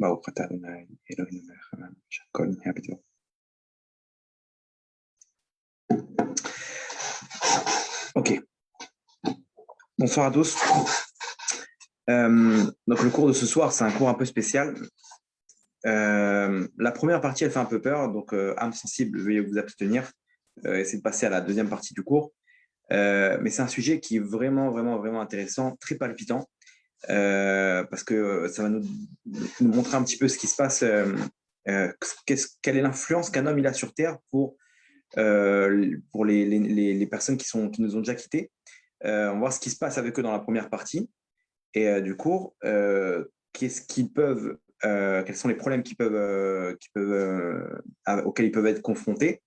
Baruch atah Adonai Eloheinu melech haolam שהכל נהיה בדברו. Ok. Bonsoir à tous. Donc le cours de ce soir, c'est un cours un peu spécial. La première partie, elle fait un peu peur, donc âme sensible, veuillez vous abstenir. Essayez de passer à la deuxième partie du cours. Mais c'est un sujet qui est vraiment, vraiment, vraiment intéressant, très palpitant, parce que ça va nous montrer un petit peu ce qui se passe, quelle est l'influence qu'un homme il a sur Terre pour les personnes qui nous ont déjà quittés. On va voir ce qui se passe avec eux dans la première partie et du cours, qu'est-ce qu'ils peuvent, quels sont les problèmes auxquels ils peuvent être confrontés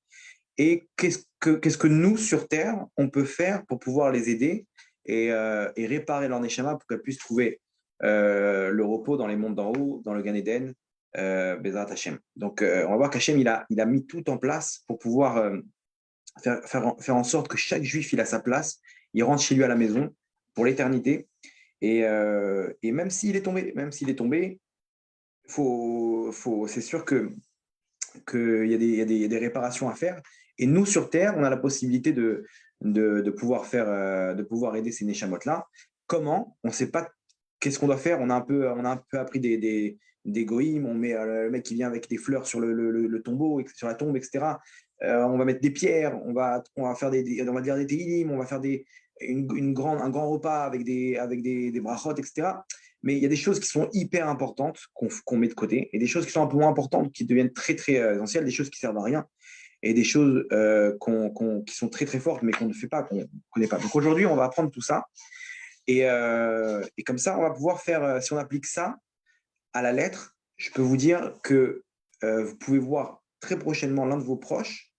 et qu'est-ce que nous, sur Terre, on peut faire pour pouvoir les aider et réparer leur neshama pour qu'elles puissent trouver le repos dans les mondes d'en haut, dans le Gan Eden, Bezrat Hashem. Donc, on va voir qu'Hachem, il a mis tout en place pour pouvoir faire en sorte que chaque juif, il a sa place, il rentre chez lui à la maison pour l'éternité. Et même s'il est tombé, c'est sûr qu'il y a des réparations à faire. Et nous, sur Terre, on a la possibilité de pouvoir aider ces Neshamot-là. Comment? On ne sait pas qu'est-ce qu'on doit faire. On a un peu appris des goïms. On met le mec qui vient avec des fleurs sur le tombeau, sur la tombe, etc. On va mettre des pierres. On va faire on va dire des télim. On va faire un grand repas avec des brachot, etc. Mais il y a des choses qui sont hyper importantes qu'on met de côté et des choses qui sont un peu moins importantes qui deviennent très, très essentielles, des choses qui servent à rien et des choses qui sont très, très fortes mais qu'on ne fait pas, qu'on ne connaît pas. Donc aujourd'hui, on va apprendre tout ça et comme ça, on va pouvoir faire, si on applique ça à la lettre, je peux vous dire que vous pouvez voir très prochainement l'un de vos proches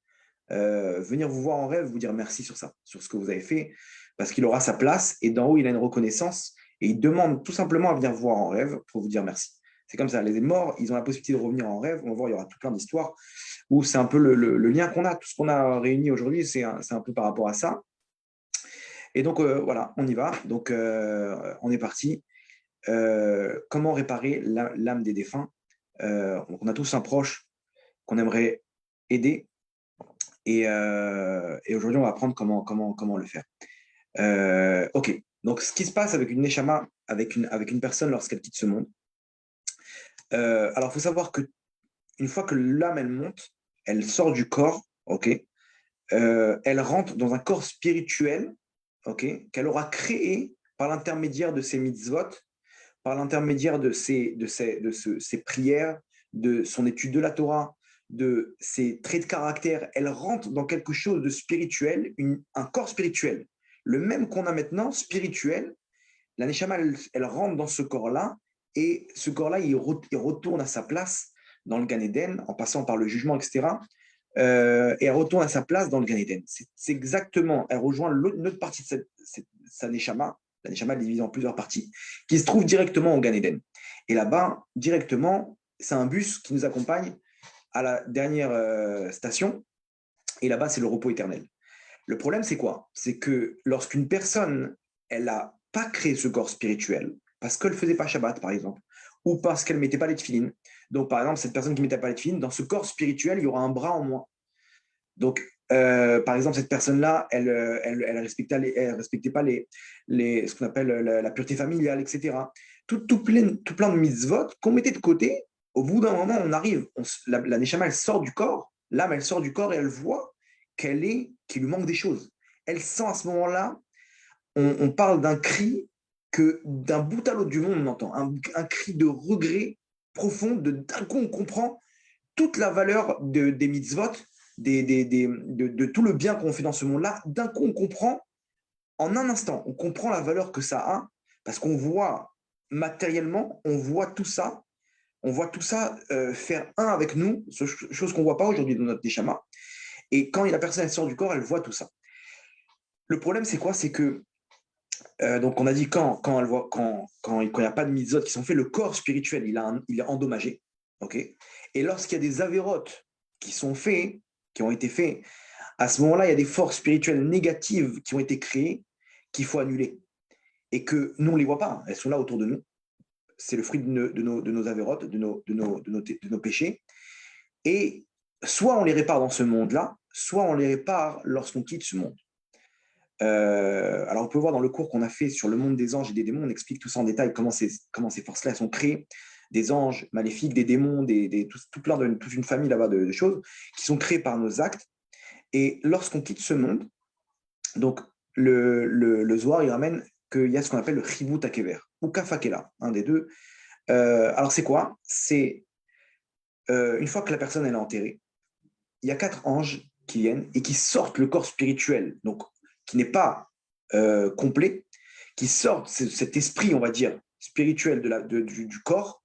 venir vous voir en rêve, vous dire merci sur ça, sur ce que vous avez fait, parce qu'il aura sa place et d'en haut, il a une reconnaissance et il demande tout simplement à venir vous voir en rêve pour vous dire merci. C'est comme ça, les morts, ils ont la possibilité de revenir en rêve. On va voir, il y aura tout plein d'histoires où c'est un peu le lien qu'on a. Tout ce qu'on a réuni aujourd'hui, c'est un peu par rapport à ça. Et donc, voilà, on y va. Donc, on est parti. Comment réparer l'âme des défunts? On a tous un proche qu'on aimerait aider. Et aujourd'hui, on va apprendre comment le faire. Ok. Donc, ce qui se passe avec une neshama, avec une personne lorsqu'elle quitte ce monde. Alors, il faut savoir que une fois que l'âme, elle monte, elle sort du corps, ok, elle rentre dans un corps spirituel, ok, qu'elle aura créé par l'intermédiaire de ses mitzvot, par l'intermédiaire de ses prières, de son étude de la Torah, de ses traits de caractère. Elle rentre dans quelque chose de spirituel, un corps spirituel. Le même qu'on a maintenant, spirituel, la Neshama, elle rentre dans ce corps-là, et ce corps-là, il retourne à sa place dans le Gan Eden, en passant par le jugement, etc. Et elle retourne à sa place dans le Gan Eden. C'est exactement, elle rejoint l'autre partie de sa Neshama, la Neshama est divisée en plusieurs parties, qui se trouve directement au Gan Eden. Et là-bas, directement, c'est un bus qui nous accompagne à la dernière station, et là-bas, c'est le repos éternel. Le problème, c'est quoi? C'est que lorsqu'une personne, elle n'a pas créé ce corps spirituel, parce qu'elle ne faisait pas Shabbat, par exemple, ou parce qu'elle ne mettait pas les tefilines. Donc, par exemple, cette personne qui ne mettait pas les tefilines, dans ce corps spirituel, il y aura un bras en moins. Donc, par exemple, cette personne-là, elle respectait pas ce qu'on appelle la pureté familiale, etc. Tout plein de mitzvot qu'on mettait de côté. Au bout d'un moment, on arrive, la neshama, elle sort du corps, l'âme, elle sort du corps et elle voit qu'il lui manque des choses. Elle sent à ce moment-là, on parle d'un cri que d'un bout à l'autre du monde, on entend, un cri de regret profond, d'un coup, on comprend toute la valeur des mitzvot, de tout le bien qu'on fait dans ce monde-là. D'un coup, on comprend, en un instant, on comprend la valeur que ça a, parce qu'on voit matériellement, on voit tout ça faire un avec nous, chose qu'on ne voit pas aujourd'hui dans notre Neshama. Et quand la personne elle sort du corps, elle voit tout ça. Le problème, c'est quoi? C'est que, donc on a dit quand il n'y a pas de mitzvot qui sont faits, le corps spirituel, il est endommagé. Okay, et lorsqu'il y a des avérotes qui ont été faits, à ce moment-là, il y a des forces spirituelles négatives qui ont été créées qu'il faut annuler. Et que nous, on ne les voit pas. Elles sont là autour de nous. c'est le fruit de nos avérotes, de nos péchés. Et soit on les répare dans ce monde-là, soit on les répare lorsqu'on quitte ce monde. Alors, on peut voir dans le cours qu'on a fait sur le monde des anges et des démons, on explique tout ça en détail, comment ces forces-là sont créées, des anges maléfiques, des démons, toute une famille là-bas de choses qui sont créées par nos actes. Et lorsqu'on quitte ce monde, donc le Zohar, il ramène qu'il y a ce qu'on appelle le Chibut Akever, ou Kafakela, un des deux. Alors, c'est quoi? C'est une fois que la personne elle est enterrée, il y a 4 anges qui viennent et qui sortent le corps spirituel, donc qui n'est pas complet, qui sortent cet esprit, on va dire, spirituel du corps,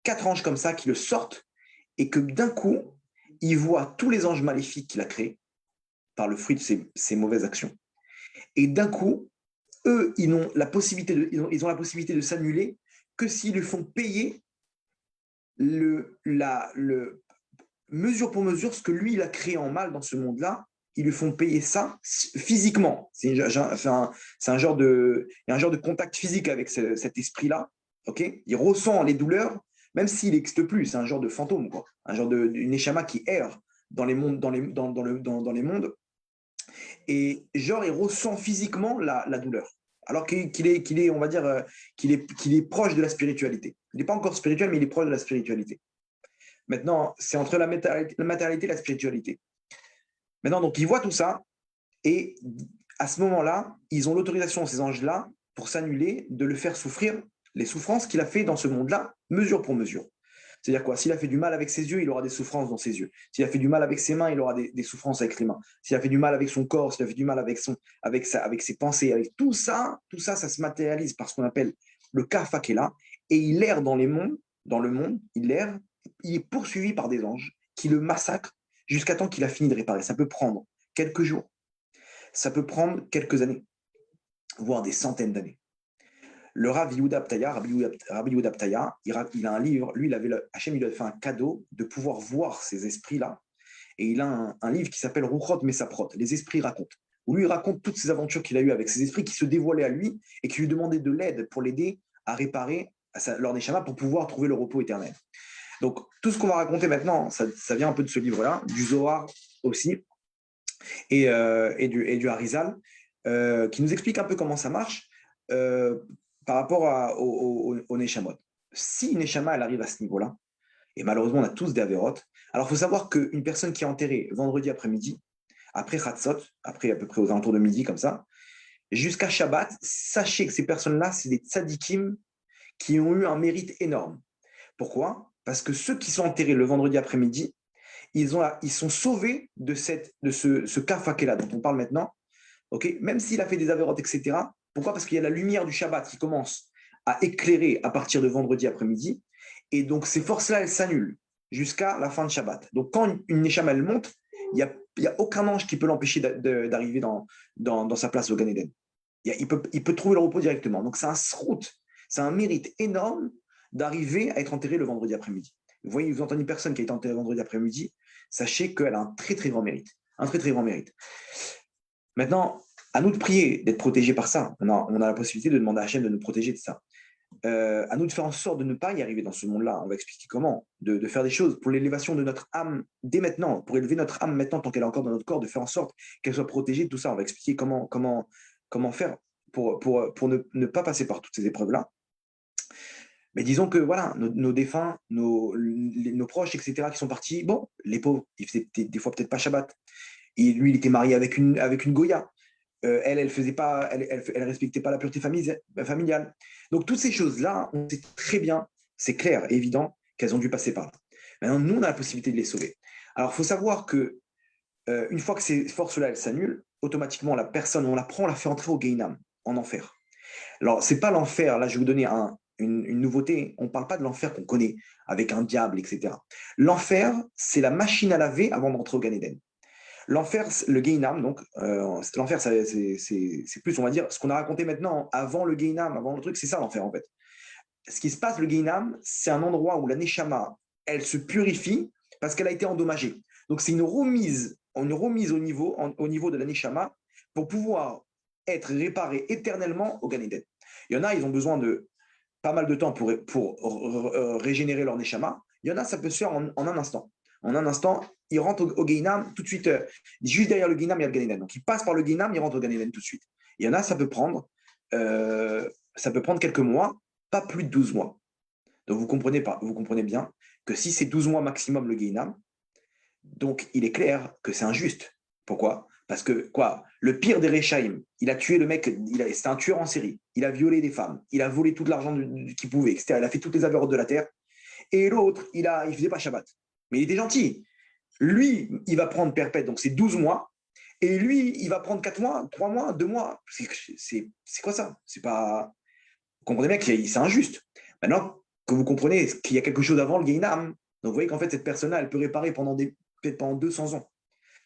4 anges comme ça qui le sortent, et que d'un coup, il voit tous les anges maléfiques qu'il a créés par le fruit de ses mauvaises actions. Et d'un coup, eux, ils ont la possibilité de s'annuler que s'ils lui font payer mesure pour mesure ce que lui, il a créé en mal dans ce monde-là. Ils lui font payer ça physiquement. C'est un genre de contact physique avec cet esprit-là. Okay, il ressent les douleurs, même s'il n'existe plus. C'est un genre de fantôme, quoi. Un genre d'une neshama qui erre dans les mondes, dans les mondes. Et genre, il ressent physiquement la douleur. Alors qu'il est, on va dire, qu'il est proche de la spiritualité. Il n'est pas encore spirituel, mais il est proche de la spiritualité. Maintenant, c'est entre la matérialité et la spiritualité. Maintenant, donc, ils voient tout ça, et à ce moment-là, ils ont l'autorisation, ces anges-là, pour s'annuler, de le faire souffrir les souffrances qu'il a fait dans ce monde-là, mesure pour mesure. C'est-à-dire quoi? S'il a fait du mal avec ses yeux, il aura des souffrances dans ses yeux. S'il a fait du mal avec ses mains, il aura des souffrances avec les mains. S'il a fait du mal avec son corps, s'il a fait du mal avec ses pensées, avec tout ça, ça se matérialise par ce qu'on appelle le kafakela, et il erre dans le monde, il erre, il est poursuivi par des anges qui le massacrent jusqu'à temps qu'il a fini de réparer. Ça peut prendre quelques jours, ça peut prendre quelques années, voire des centaines d'années. Le Rav Yehuda Ptaya, Rabbi Yehuda Ptaya, il a un livre, lui, Hachem, il lui a fait un cadeau de pouvoir voir ces esprits-là, et il a un livre qui s'appelle Ruchot Mesaprot, les esprits racontent, où lui, il raconte toutes ces aventures qu'il a eues avec ces esprits qui se dévoilaient à lui et qui lui demandaient de l'aide pour l'aider à réparer leur neshama pour pouvoir trouver le repos éternel. Donc, tout ce qu'on va raconter maintenant, ça vient un peu de ce livre-là, du Zohar aussi, et du Harizal, qui nous explique un peu comment ça marche par rapport au Neshamot. Si une Neshama, elle arrive à ce niveau-là, et malheureusement, on a tous des avérotes, alors il faut savoir qu'une personne qui est enterrée vendredi après-midi, après Chatzot, après à peu près aux alentours de midi, comme ça, jusqu'à Shabbat, sachez que ces personnes-là, c'est des tzadikim qui ont eu un mérite énorme. Pourquoi? Parce que ceux qui sont enterrés le vendredi après-midi, ils sont sauvés de ce kafakela dont on parle maintenant, okay, même s'il a fait des avérotes, etc. Pourquoi? Parce qu'il y a la lumière du Shabbat qui commence à éclairer à partir de vendredi après-midi, et donc ces forces-là, elles s'annulent jusqu'à la fin de Shabbat. Donc quand une Neshama, elle monte, il n'y a aucun ange qui peut l'empêcher d'arriver dans sa place au Gan Eden. Il peut trouver le repos directement. Donc c'est un srout, c'est un mérite énorme d'arriver à être enterré le vendredi après-midi. Vous voyez, vous entendez une personne qui a été enterrée le vendredi après-midi, sachez qu'elle a un très très grand mérite. Un très très grand mérite. Maintenant, à nous de prier, d'être protégés par ça. On a la possibilité de demander à Hachem de nous protéger de ça. À nous de faire en sorte de ne pas y arriver dans ce monde-là. On va expliquer comment. De faire des choses pour l'élévation de notre âme dès maintenant, pour élever notre âme maintenant tant qu'elle est encore dans notre corps, de faire en sorte qu'elle soit protégée de tout ça. On va expliquer comment faire pour ne pas passer par toutes ces épreuves-là. Mais disons que voilà, nos défunts, nos proches, etc., qui sont partis, bon, les pauvres, ils faisaient des fois peut-être pas Shabbat. Et lui, il était marié avec une Goya. Elle faisait pas, elle respectait pas la pureté familiale. Donc toutes ces choses-là, on sait très bien, c'est clair, évident, qu'elles ont dû passer par là. Maintenant, nous, on a la possibilité de les sauver. Alors, il faut savoir que une fois que ces forces-là, elles s'annulent, automatiquement, la personne, on la fait entrer au Gehinam, en enfer. Alors, c'est pas l'enfer. Là, je vais vous donner une nouveauté. On ne parle pas de l'enfer qu'on connaît, avec un diable, etc. L'enfer, c'est la machine à laver avant d'entrer au Gan Eden. L'enfer, le Gehinam, donc, l'enfer, c'est plus, on va dire, ce qu'on a raconté maintenant, avant le Gehinam, avant le truc, c'est ça l'enfer, en fait. Ce qui se passe, le Gehinam, c'est un endroit où la Neshama, elle se purifie parce qu'elle a été endommagée. Donc, c'est une remise au niveau de la Neshama pour pouvoir être réparée éternellement au Gan Eden. Il y en a, ils ont besoin pas mal de temps pour régénérer leur neshama. Il y en a, ça peut se faire en un instant. En un instant, ils rentrent au Guéinam tout de suite. Juste derrière le Guéinam, il y a le Gan Eden. Donc, ils passent par le Guéinam, ils rentrent au Gan Eden tout de suite. Il y en a, ça peut prendre quelques mois, pas plus de 12 mois. Donc, vous comprenez bien que si c'est 12 mois maximum le Guéinam, donc il est clair que c'est injuste. Pourquoi? Parce que quoi? Le pire des Rechaïm, il a tué le mec, c'est un tueur en série. Il a violé des femmes, il a volé tout l'argent qu'il pouvait, etc. Il a fait toutes les avérotes de la terre. Et l'autre, il faisait pas Shabbat. Mais il était gentil. Lui, il va prendre perpète, donc c'est 12 mois. Et lui, il va prendre 4 mois, 3 mois, 2 mois. C'est quoi ça? C'est pas. Vous comprenez bien que c'est injuste. Maintenant que vous comprenez qu'il y a quelque chose avant le Guéinam, donc vous voyez qu'en fait, cette personne-là, elle peut réparer peut-être pendant 200 ans.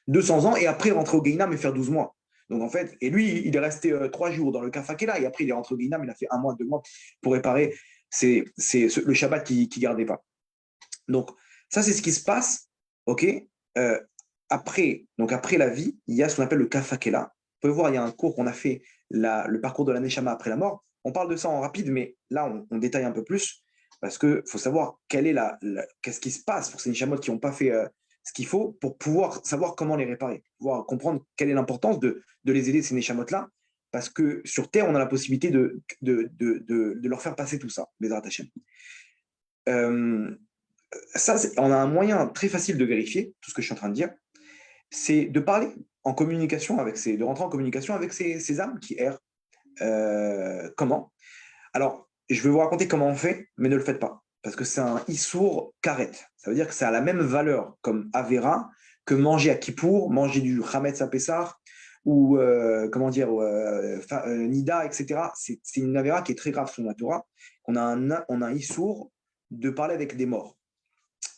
200 ans et après rentrer au Guéinam et faire 12 mois. Donc en fait, et lui, il est resté 3 jours dans le Kafakela et après il est rentré au Guéinam, il a fait 1 mois, 2 mois pour réparer le Shabbat qui ne gardait pas. Donc ça, c'est ce qui se passe, ok après la vie, il y a ce qu'on appelle le Kafakela. Vous pouvez voir, il y a un cours qu'on a fait, le parcours de la Neshama après la mort. On parle de ça en rapide, mais là, on détaille un peu plus parce qu'il faut savoir qu'est-ce qui se passe pour ces Neshamot qui n'ont pas fait ce qu'il faut pour pouvoir savoir comment les réparer, pouvoir comprendre quelle est l'importance de les aider, ces Neshamot-là, parce que sur Terre, on a la possibilité de leur faire passer tout ça, les Hashem. Ça, on a un moyen très facile de vérifier tout ce que je suis en train de dire, c'est de parler en communication de rentrer en communication avec ces âmes qui errent. Comment? Alors, je vais vous raconter comment on fait, mais ne le faites pas. Parce que c'est un issour karet. Ça veut dire que ça a la même valeur comme Avera que manger à Kippour, manger du Hametz à Pessah, ou Nida, etc. C'est une Avera qui est très grave sur la Torah. On a un issour de parler avec des morts.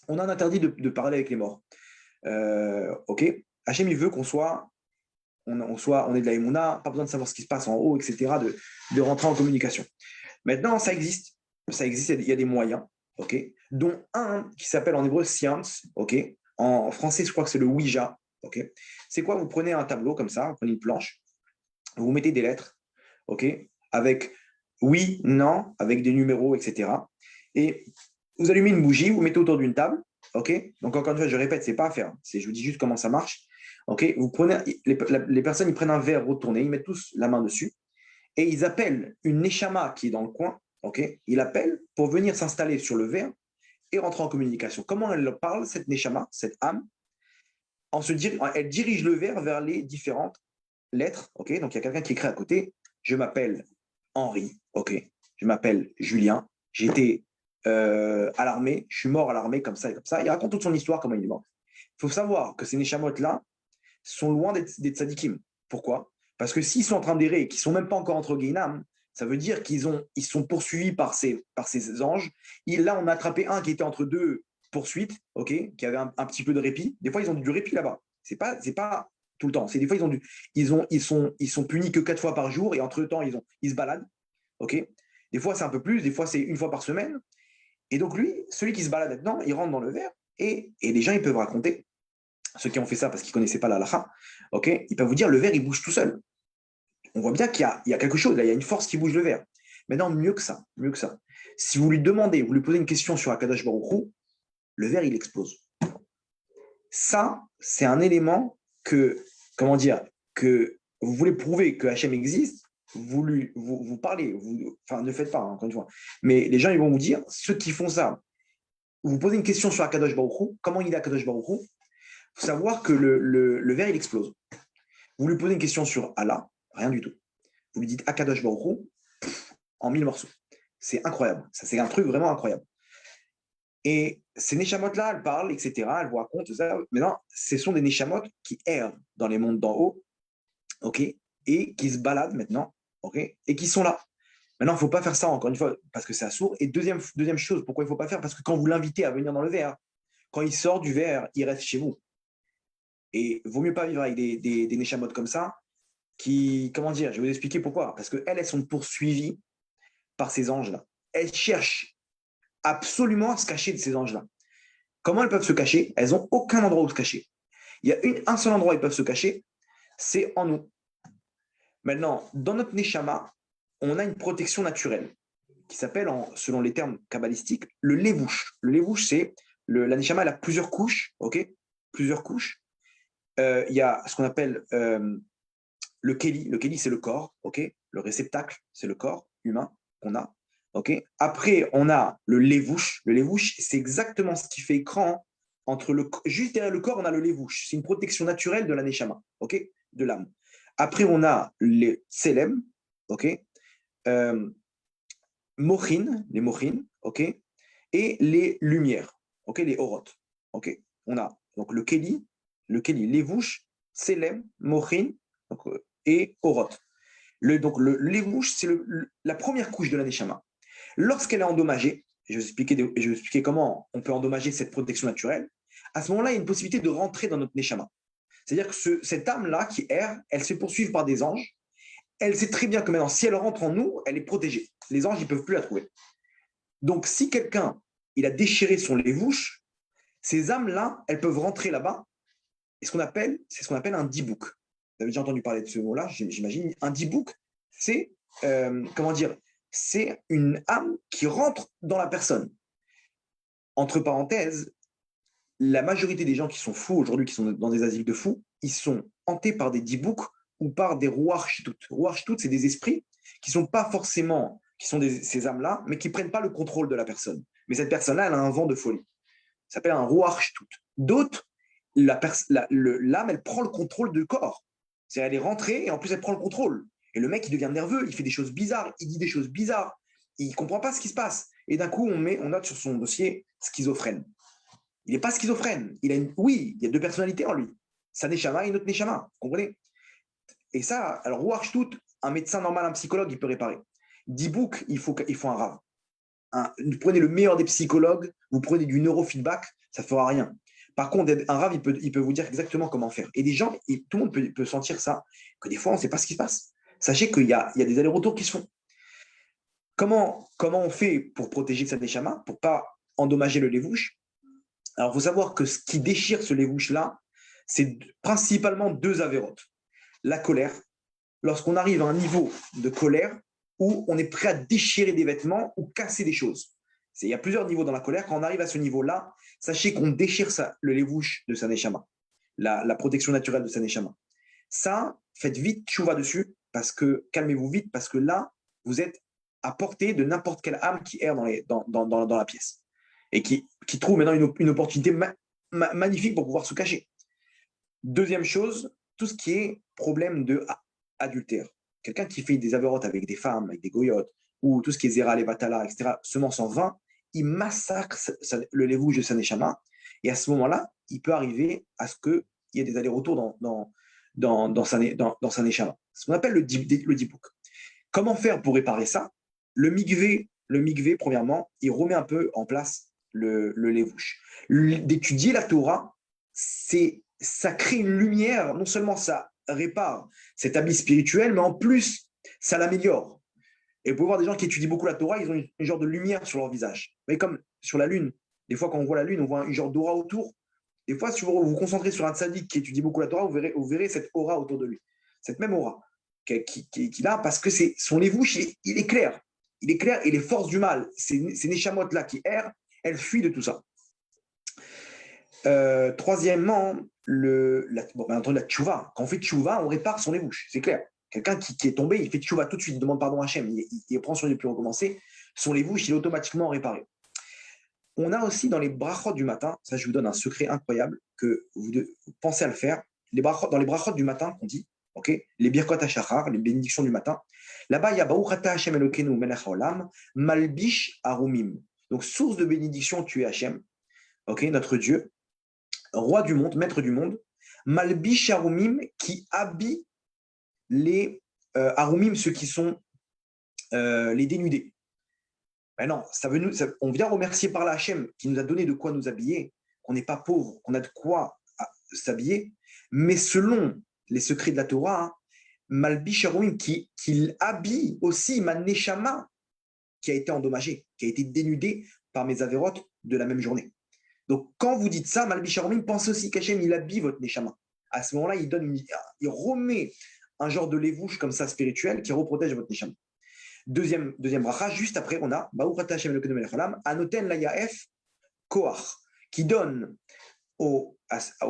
On a un interdit de parler avec les morts. Ok, Hachem, il veut qu'on soit, on est de la Emouna, pas besoin de savoir ce qui se passe en haut, etc., de rentrer en communication. Maintenant, ça existe, il y a des moyens, ok, dont un qui s'appelle en hébreu science, ok, en français, je crois que c'est le Ouija, ok. C'est quoi? Vous prenez un tableau comme ça, vous prenez une planche, vous mettez des lettres, ok, avec oui, non, avec des numéros, etc. Et vous allumez une bougie, vous mettez autour d'une table, ok. Donc encore une fois, je répète, c'est pas à faire, je vous dis juste comment ça marche, ok. Vous prenez les personnes, ils prennent un verre retourné, ils mettent tous la main dessus et ils appellent une neshama qui est dans le coin, ok. Ils l'appellent pour venir s'installer sur le verre et rentrer en communication. Comment elle leur parle, cette neshama, cette âme? Elle dirige le verre vers les différentes lettres, ok. Donc il y a quelqu'un qui écrit à côté. Je m'appelle Henri, ok. Je m'appelle Julien. J'étais à l'armée, je suis mort à l'armée, comme ça et comme ça. Il raconte toute son histoire, comment il est mort. Il faut savoir que ces Neshamot-là sont loin d'être tzadikim. Pourquoi? Parce que s'ils sont en train d'errer et qu'ils ne sont même pas encore entre Guénam, ça veut dire ils sont poursuivis par ces anges. Là, on a attrapé un qui était entre deux poursuites, ok, qui avait un petit peu de répit. Des fois, ils ont du répit là-bas. C'est pas tout le temps. C'est des fois, ils sont punis que 4 fois par jour et entre-temps, ils se baladent. Ok. Des fois, c'est un peu plus, des fois, c'est une fois par semaine. Et donc, lui, celui qui se balade maintenant, il rentre dans le verre et les gens, ils peuvent raconter, ceux qui ont fait ça parce qu'ils ne connaissaient pas la halakha, okay, ils peuvent vous dire le verre, il bouge tout seul. On voit bien qu'il y a quelque chose, là, il y a une force qui bouge le verre. Maintenant, mieux que ça. Si vous lui demandez, vous lui posez une question sur Akadosh Baruch Hu, le verre, il explose. Ça, c'est un élément que vous voulez prouver que Hachem existe, vous parlez, enfin, ne faites pas, hein, encore une fois. Mais les gens, ils vont vous dire, ceux qui font ça, vous posez une question sur Akadosh Baruch Hu, comment il est Akadosh Baruch Hu, il faut savoir que le verre, il explose. Vous lui posez une question sur Allah, rien du tout. Vous lui dites Akadosh Baruch Hu, en 1000 morceaux. C'est incroyable. Ça, c'est un truc vraiment incroyable. Et ces Neshamot-là, elles parlent, etc. Elles vous racontent tout ça. Maintenant, ce sont des Neshamot qui errent dans les mondes d'en haut, ok, et qui se baladent maintenant, ok, et qui sont là. Maintenant, il ne faut pas faire ça, encore une fois, parce que c'est assourd. Et deuxième chose, pourquoi il ne faut pas faire? Parce que quand vous l'invitez à venir dans le verre, quand il sort du verre, il reste chez vous. Et il vaut mieux pas vivre avec des Neshamot comme ça, qui, comment dire, je vais vous expliquer pourquoi. Parce qu'elles sont poursuivies par ces anges-là. Elles cherchent absolument à se cacher de ces anges-là. Comment elles peuvent se cacher? Elles n'ont aucun endroit où se cacher. Il y a un seul endroit où elles peuvent se cacher, c'est en nous. Maintenant, dans notre Neshama, on a une protection naturelle. qui s'appelle, selon les termes kabbalistiques, le levouche. Le levouche, c'est la neshama, elle a plusieurs couches, ok? Plusieurs couches. Il y a ce qu'on appelle le keli. Le keli, c'est le corps, ok? Le réceptacle, c'est le corps humain qu'on a, ok? Après, on a le levouche. Le levouche, c'est exactement ce qui fait écran entre juste derrière le corps, on a le levouche. C'est une protection naturelle de la neshama, ok? De l'âme. Après, on a les tselem, ok? Les mochin, ok? Et les lumières, ok? Les orotes, ok? On a donc le keli, levouche, tselem, mochin, et orot. Donc le levouche, c'est la première couche de la neshama. Lorsqu'elle est endommagée, je vais expliquer comment on peut endommager cette protection naturelle, à ce moment-là, il y a une possibilité de rentrer dans notre neshama. C'est-à-dire que cette âme-là qui erre, elle se poursuit par des anges. Elle sait très bien que maintenant, si elle rentre en nous, elle est protégée. Les anges, ils ne peuvent plus la trouver. Donc, si quelqu'un, il a déchiré son levouche, ces âmes-là, elles peuvent rentrer là-bas. Et c'est ce qu'on appelle un dibouk. Vous avez déjà entendu parler de ce mot-là, j'imagine. Un dibouk, c'est, c'est une âme qui rentre dans la personne. Entre parenthèses, la majorité des gens qui sont fous aujourd'hui, qui sont dans des asiles de fous, ils sont hantés par des dibouks ou par des rouach tout. Rouach tout, c'est des esprits qui sont pas forcément, qui sont ces âmes-là, mais qui prennent pas le contrôle de la personne. Mais cette personne-là, elle a un vent de folie. Ça s'appelle un rouach tout. D'autres, l'âme, elle prend le contrôle du corps. C'est-à-dire, elle est rentrée et en plus, elle prend le contrôle. Et le mec, il devient nerveux, il fait des choses bizarres, il dit des choses bizarres, il ne comprend pas ce qui se passe. Et d'un coup, on note sur son dossier schizophrène. Il n'est pas schizophrène. Oui, il y a deux personnalités en lui. Sa neshama et une autre neshama. Vous comprenez? Et ça, alors, Rouach tout, un médecin normal, un psychologue, il peut réparer. Dibouk, il faut un rave. Vous prenez le meilleur des psychologues, vous prenez du neurofeedback, ça ne fera rien. Par contre, un rave, il peut vous dire exactement comment faire. Et des gens, tout le monde peut sentir ça, que des fois, on ne sait pas ce qui se passe. Sachez qu'il y a des allers-retours qui se font. Comment on fait pour protéger sa neshama, pour ne pas endommager le levouche? Alors, il faut savoir que ce qui déchire ce levouche-là, c'est principalement deux avérotes. La colère, lorsqu'on arrive à un niveau de colère où on est prêt à déchirer des vêtements ou casser des choses. Il y a plusieurs niveaux dans la colère. Quand on arrive à ce niveau-là, sachez qu'on déchire le levouche de sa neshama, la protection naturelle de sa neshama. Ça, faites vite tchouva dessus, parce que calmez-vous vite, parce que là, vous êtes à portée de n'importe quelle âme qui erre dans la pièce et qui trouve maintenant une opportunité magnifique pour pouvoir se cacher. Deuxième chose, tout ce qui est problème de adultère. Quelqu'un qui fait des avérotes avec des femmes, avec des goyotes, ou tout ce qui est zéra, les batala, etc., semence en vin, il massacre le levouche de sa neshama. Et à ce moment-là, il peut arriver à ce qu'il y ait des allers-retours dans sa neshama. Ce qu'on appelle le dibouk. Comment faire pour réparer ça? Le migvé, premièrement, il remet un peu en place le levouche. D'étudier la Torah, ça crée une lumière, non seulement ça répare cet habit spirituel, mais en plus, ça l'améliore. Et vous pouvez voir des gens qui étudient beaucoup la Torah, ils ont une genre de lumière sur leur visage. Mais comme sur la lune, des fois quand on voit la lune, on voit une genre d'aura autour. Des fois, si vous vous concentrez sur un tzaddik qui étudie beaucoup la Torah, vous verrez cette aura autour de lui. Cette même aura qu'il a, parce que son levouche, il est clair. Il est clair et les forces du mal, ces neshamot-là qui errent, elles fuient de tout ça. Troisièmement, la tchouva. Quand on fait tchouva, on répare son levouche, c'est clair. Quelqu'un qui est tombé, il fait tchouva tout de suite, il demande pardon à Hachem, il prend sur lui de plus recommencer, son levouche, il est automatiquement réparé. On a aussi dans les brachot du matin, ça je vous donne un secret incroyable que vous pensez à le faire, dans les brachot du matin qu'on dit, okay, les birkot hashachar, les bénédictions du matin, là-bas il y a Baruch ata Hashem Elokeinu melech haolam, malbish arumim. Donc source de bénédiction, tu es Hachem, okay, notre Dieu, roi du monde, maître du monde, malbish arumim, qui habille les arumim, ceux qui sont les dénudés. Ben non, on vient remercier par la Hachem qui nous a donné de quoi nous habiller, qu'on n'est pas pauvre, qu'on a de quoi s'habiller, mais selon les secrets de la Torah, hein, malbish arumim, qui habille aussi ma neshama qui a été endommagée, qui a été dénudée par mes avérotes de la même journée. Donc, quand vous dites ça, malbish arumim, pensez aussi qu'Hachem, il habille votre neshama. À ce moment-là, il remet un genre de levouche comme ça spirituel qui reprotège votre neshama. Deuxième bracha, juste après, on a Baruch Ata Hashem Elokeinu melech haolam, Anoten Layaef Koach, qui donne au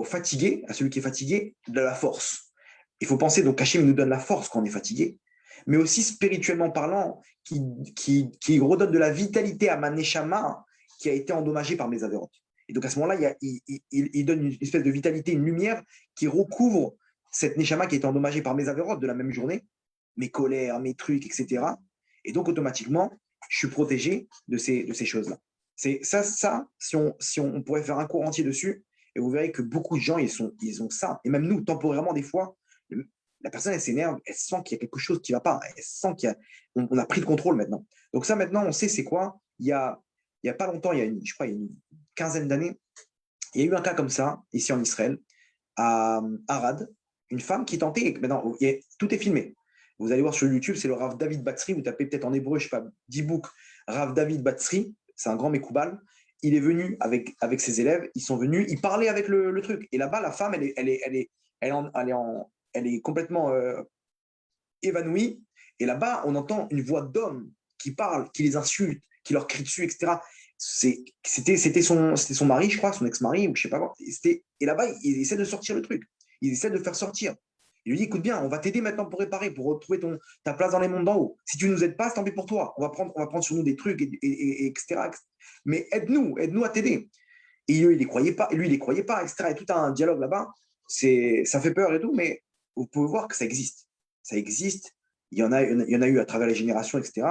fatigué, à celui qui est fatigué, de la force. Il faut penser, donc Hachem nous donne la force quand on est fatigué, mais aussi spirituellement parlant, qui redonne de la vitalité à ma neshama qui a été endommagée par mes avérotes. Et donc à ce moment-là, il donne une espèce de vitalité, une lumière qui recouvre cette neshama qui a été endommagée par mes avérotes de la même journée, mes colères, mes trucs, etc. Et donc automatiquement, je suis protégé de ces choses-là. C'est ça, si on pourrait faire un cours entier dessus, et vous verrez que beaucoup de gens, ils ont ça. Et même nous, temporairement, des fois, la personne, elle s'énerve, elle sent qu'il y a quelque chose qui ne va pas. Elle sent on a pris le contrôle maintenant. Donc ça, maintenant, on sait c'est quoi. Il y a pas longtemps, je crois, il y a une quinzaine d'années, il y a eu un cas comme ça, ici en Israël, à Arad, une femme qui tentait, maintenant, tout est filmé. Vous allez voir sur YouTube, c'est le Rav David Batsri, vous tapez peut-être en hébreu, je ne sais pas, Dibouk, Rav David Batsri, c'est un grand Mekoubal. Il est venu avec ses élèves, ils sont venus, ils parlaient avec le truc. Et là-bas, la femme, elle est complètement évanouie. Et là-bas, on entend une voix d'homme qui parle, qui les insulte, qui leur crie dessus, etc. C'était son mari, je crois, son ex-mari, ou je sais pas quoi. Et là-bas, il essaie de sortir le truc. Il essaie de le faire sortir. Il lui dit, écoute bien, on va t'aider maintenant pour réparer, pour retrouver ta place dans les mondes d'en haut. Si tu ne nous aides pas, c'est tant pis pour toi. On va prendre sur nous des trucs, etc. Mais aide-nous à t'aider. Et lui, il les croyait pas, etc. Et tout un dialogue là-bas. Ça fait peur et tout, mais vous pouvez voir que ça existe. Ça existe. Il y en a eu à travers les générations, etc.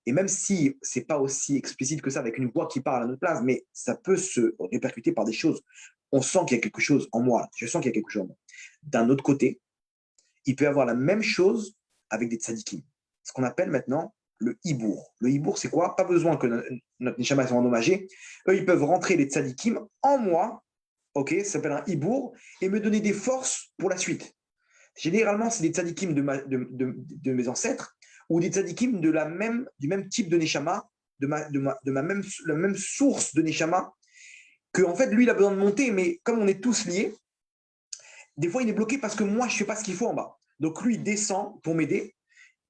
Et même si c'est pas aussi explicite que ça, avec une voix qui parle à notre place, mais ça peut se répercuter par des choses. On sent qu'il y a quelque chose en moi. Je sens qu'il y a quelque chose en moi. D'un autre côté, il peut y avoir la même chose avec des tzadikim. Ce qu'on appelle maintenant le hibour. Le hibour, c'est quoi? Pas besoin que notre neshama soit endommagé. Eux, ils peuvent rentrer les tzadikim en moi, ok, ça s'appelle un hibour, et me donner des forces pour la suite. Généralement, c'est des tzadikim de mes ancêtres ou des tzadikim du même type de neshama, la même source de neshama, que en fait, lui, il a besoin de monter, mais comme on est tous liés, des fois, il est bloqué parce que moi, je ne fais pas ce qu'il faut en bas. Donc, lui, il descend pour m'aider,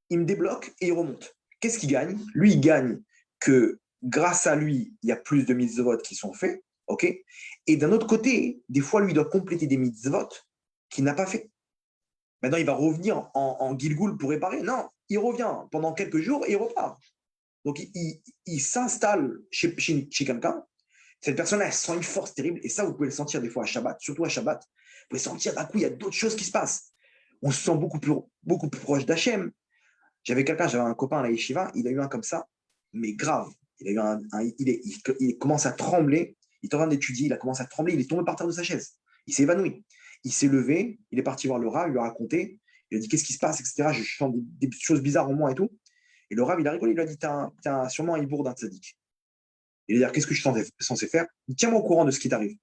il me débloque et il remonte. Qu'est-ce qu'il gagne? Lui, il gagne que grâce à lui, il y a plus de mitzvot qui sont faits. Ok. Et d'un autre côté, des fois, lui, il doit compléter des mitzvot qu'il n'a pas fait. Maintenant, il va revenir en Gilgoul pour réparer. Non, il revient pendant quelques jours et il repart. Donc, il s'installe chez quelqu'un. Cette personne-là, elle sent une force terrible. Et ça, vous pouvez le sentir des fois à Shabbat, surtout à Shabbat. Vous pouvez sentir d'un coup, il y a d'autres choses qui se passent. On se sent beaucoup plus proche d'Hachem. J'avais un copain à la yeshiva, il a eu un comme ça, mais grave. Il a eu il commence à trembler. Il est en train d'étudier, il a commencé à trembler, il est tombé par terre de sa chaise. Il s'est évanoui. Il s'est levé, il est parti voir le Rav, il lui a raconté. Il a dit qu'est-ce qui se passe, etc. Je sens des choses bizarres en moi et tout. Et le Rav, il a rigolé, il lui a dit t'as sûrement un hibour d'un tzaddik. Il lui a dit qu'est-ce que je suis censé faire? Tiens-moi au courant de ce qui t'arrive.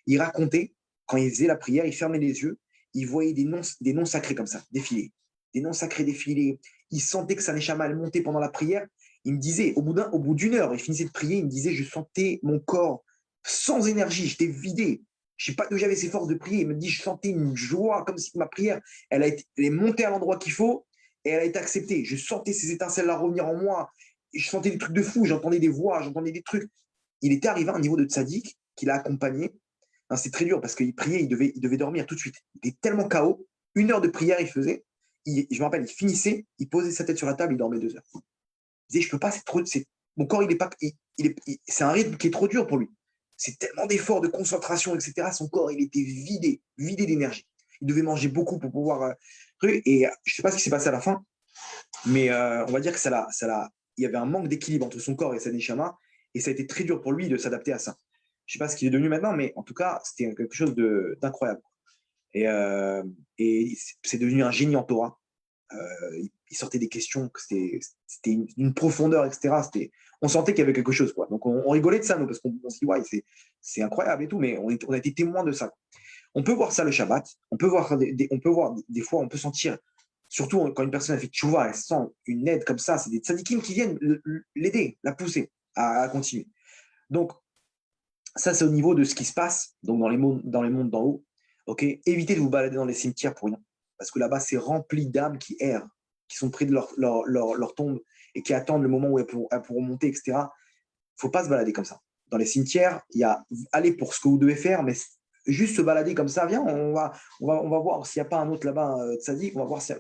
Il racontait, quand il faisait la prière, il fermait les yeux, il voyait des noms sacrés comme ça, défiler. Des noms sacrés défiler. Il sentait que sa neshama elle montait pendant la prière. Il me disait, au bout d'une heure, il finissait de prier, il me disait, je sentais mon corps sans énergie, j'étais vidé. Je ne sais pas d'où j'avais ces forces de prier. Il me dit, je sentais une joie, comme si ma prière, elle est montée à l'endroit qu'il faut et elle a été acceptée. Je sentais ces étincelles-là revenir en moi. Et je sentais des trucs de fou, j'entendais des voix, j'entendais des trucs. Il était arrivé à un niveau de tzaddik qu'il a accompagné. C'est très dur parce qu'il priait, il devait dormir tout de suite. Il était tellement KO. 1 heure de prière, il faisait. Je me rappelle, il finissait, il posait sa tête sur la table, il dormait 2 heures. Il disait, je peux pas, mon corps, c'est un rythme qui est trop dur pour lui. C'est tellement d'efforts, de concentration, etc. Son corps, il était vidé d'énergie. Il devait manger beaucoup pour pouvoir. Et je sais pas ce qui s'est passé à la fin, mais on va dire que il y avait un manque d'équilibre entre son corps et sa neshama, et ça a été très dur pour lui de s'adapter à ça. Je sais pas ce qu'il est devenu maintenant, mais en tout cas, c'était quelque chose d'incroyable. Et c'est devenu un génie en Torah. Il sortait des questions, c'était une profondeur, etc. On sentait qu'il y avait quelque chose, quoi. Donc on rigolait de ça, nous, parce qu'on se dit, ouais, c'est incroyable et tout, mais on a été témoin de ça. On peut voir ça le Shabbat, on peut voir des fois, on peut sentir, surtout quand une personne a fait tchouva, elle sent une aide comme ça, c'est des tzadikim qui viennent l'aider, la pousser à continuer. Donc, ça, c'est au niveau de ce qui se passe donc dans les mondes d'en haut. Ok, évitez de vous balader dans les cimetières pour rien. Parce que là-bas, c'est rempli d'âmes qui errent, qui sont près de leur tombe et qui attendent le moment où elles pourront monter, etc. Il ne faut pas se balader comme ça. Dans les cimetières, il y a aller pour ce que vous devez faire, mais juste se balader comme ça, viens, on va voir s'il n'y a pas un autre là-bas, tzaddik, on va voir si. Il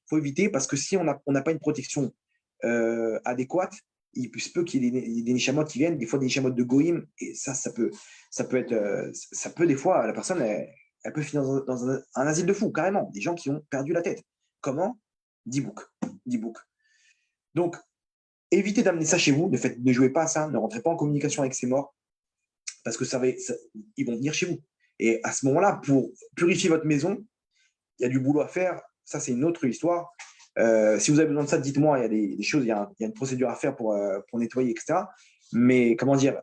faut éviter parce que si on n'a pas une protection adéquate, il se peut qu'il y ait des nishamot qui viennent, des fois des nishamot de goïm, et ça peut être, ça peut des fois, la personne, elle peut finir dans un asile de fous, carrément, des gens qui ont perdu la tête. Comment? 10 boucs. Donc, évitez d'amener ça chez vous, ne jouez pas à ça, ne rentrez pas en communication avec ces morts, parce que ils vont venir chez vous. Et à ce moment-là, pour purifier votre maison, il y a du boulot à faire, ça c'est une autre histoire. Si vous avez besoin de ça, dites-moi, il y a des choses, il y a une procédure à faire pour nettoyer, etc. Mais comment dire,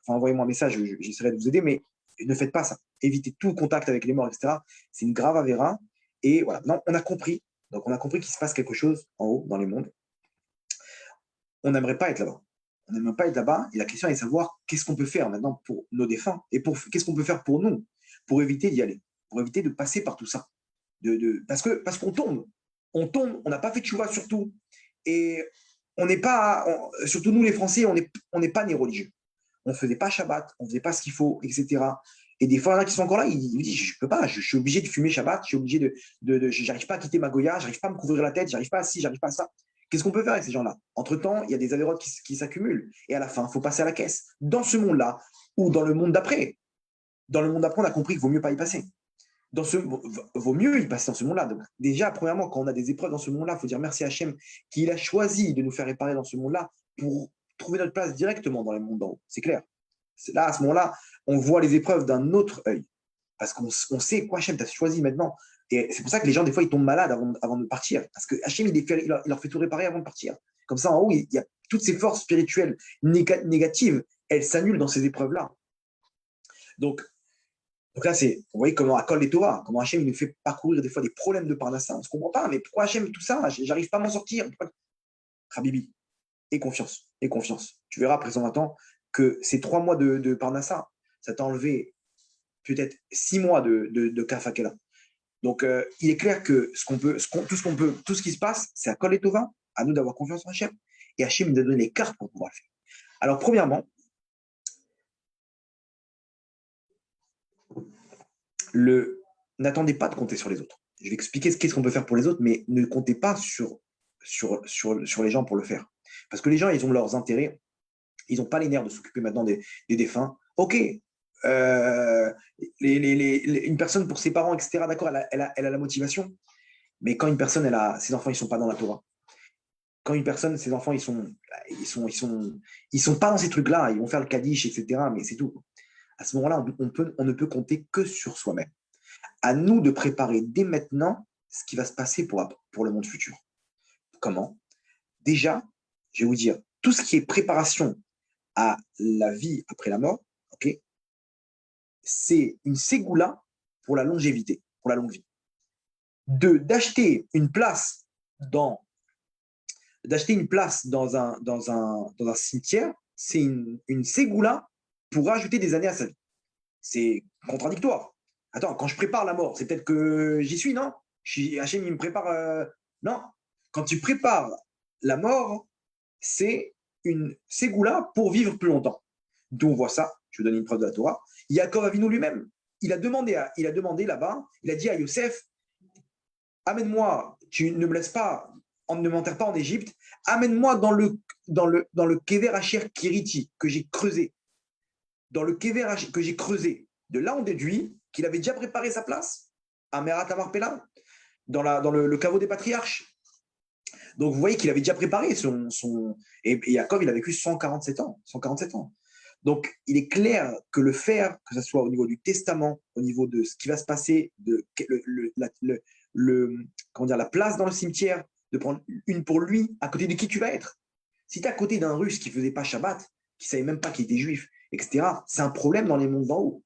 envoyez-moi un message, j'essaierai de vous aider, mais ne faites pas ça. Évitez tout contact avec les morts, etc. C'est une grave avéra. Et voilà, non, on a compris. Donc, on a compris qu'il se passe quelque chose en haut, dans les mondes. On n'aimerait pas être là-bas. On n'aimerait pas être là-bas. Et la question est de savoir qu'est-ce qu'on peut faire maintenant pour nos défunts et qu'est-ce qu'on peut faire pour nous, pour éviter d'y aller, pour éviter de passer par tout ça. Parce qu'on tombe. On n'a pas fait de chouva surtout. Et on n'est pas, surtout nous les Français, on n'est pas nés religieux. On ne faisait pas Shabbat, on ne faisait pas ce qu'il faut, etc. Et des fois, il y en a qui sont encore là, ils disent, je ne peux pas, je suis obligé de fumer Shabbat, je suis obligé j'arrive pas à quitter ma Goya, j'arrive pas à me couvrir la tête, j'arrive pas à ci, j'arrive pas à ça. Qu'est-ce qu'on peut faire avec ces gens-là? Entre-temps, il y a des avérotes qui s'accumulent. Et à la fin, il faut passer à la caisse. Dans ce monde-là, ou dans le monde d'après. Dans le monde d'après, on a compris qu'il vaut mieux pas y passer. Vaut mieux y passer dans ce monde-là. Donc, déjà, premièrement, quand on a des épreuves dans ce monde-là, il faut dire merci à Hachem qu'il a choisi de nous faire réparer dans ce monde-là pour trouver notre place directement dans le monde d'en haut. C'est clair. Là, à ce moment-là, on voit les épreuves d'un autre œil. Parce qu'on sait quoi Hachem t'a choisi maintenant. Et c'est pour ça que les gens, des fois, ils tombent malades avant de partir. Parce que Hachem, il leur fait tout réparer avant de partir. Comme ça, en haut, il y a toutes ces forces spirituelles négatives, elles s'annulent dans ces épreuves-là. Donc là, vous voyez comment à Kol et Torah, comment Hachem il nous fait parcourir des fois des problèmes de Parnassa. On ne se comprend pas, mais pourquoi Hachem tout ça? J'arrive pas à m'en sortir. Habibi, et confiance, et confiance. Tu verras après 120 ans que ces 3 mois de Parnassa, ça t'a enlevé peut-être 6 mois de Kafakela. Donc, il est clair que tout ce qui se passe, c'est à Kol et Tova, à nous d'avoir confiance en Hachem. Et Hachem nous a donné les cartes pour pouvoir le faire. Alors, premièrement, n'attendez pas de compter sur les autres. Je vais expliquer qu'est-ce qu'on peut faire pour les autres, mais ne comptez pas sur les gens pour le faire. Parce que les gens, ils ont leurs intérêts. Ils n'ont pas les nerfs de s'occuper maintenant des défunts. OK, une personne pour ses parents, etc., d'accord, elle a la motivation. Mais quand une personne, ses enfants, ils ne sont pas dans la Torah. Quand une personne, ses enfants, ils sont pas dans ces trucs-là. Ils vont faire le Kaddish, etc., mais c'est tout. À ce moment-là, on ne peut compter que sur soi-même. À nous de préparer dès maintenant ce qui va se passer pour le monde futur. Comment? Déjà, je vais vous dire, tout ce qui est préparation à la vie après la mort, ok, c'est une ségoula pour la longévité, pour la longue vie. D'acheter une place dans un cimetière, c'est une ségoula pour ajouter des années à sa vie. C'est contradictoire. Attends, quand je prépare la mort, c'est peut-être que j'y suis, non? Hachem, il me prépare. Non. Quand tu prépares la mort, c'est une ségoula pour vivre plus longtemps. D'où on voit ça. Je vais donner une preuve de la Torah. Yaakov Avinu lui-même, il a demandé là-bas, il a dit à Yosef, amène-moi, tu ne me laisses pas, ne m'enterre pas en Égypte, amène-moi dans le Kever Asher Kiriti que j'ai creusé. Dans le Kever que j'ai creusé. De là, on déduit qu'il avait déjà préparé sa place à Merat Amarpela, dans le caveau des patriarches. Donc, vous voyez qu'il avait déjà préparé Et Yaakov, il a vécu 147 ans. 147 ans. Donc, il est clair que le faire, que ce soit au niveau du testament, au niveau de ce qui va se passer, la place dans le cimetière, de prendre une pour lui, à côté de qui tu vas être. Si tu es à côté d'un Russe qui ne faisait pas Shabbat, qui ne savait même pas qu'il était juif, etc., c'est un problème dans les mondes d'en haut.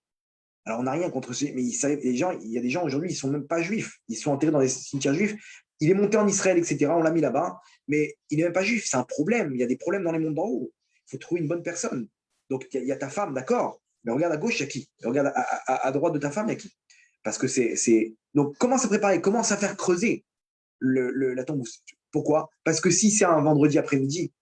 Alors, on n'a rien contre ces. Mais il y a des gens aujourd'hui, ils ne sont même pas juifs. Ils sont enterrés dans des cimetières juifs. Il est monté en Israël, etc. On l'a mis là-bas. Mais il n'est même pas juif. C'est un problème. Il y a des problèmes dans les mondes d'en haut. Il faut trouver une bonne personne. Donc, il y a ta femme, d'accord. Mais regarde à gauche, il y a qui? Regarde à droite de ta femme, il y a qui? Parce que c'est. Donc, comment se préparer? Comment se faire creuser? la tombe. Pourquoi? Parce que si c'est un vendredi après-midi,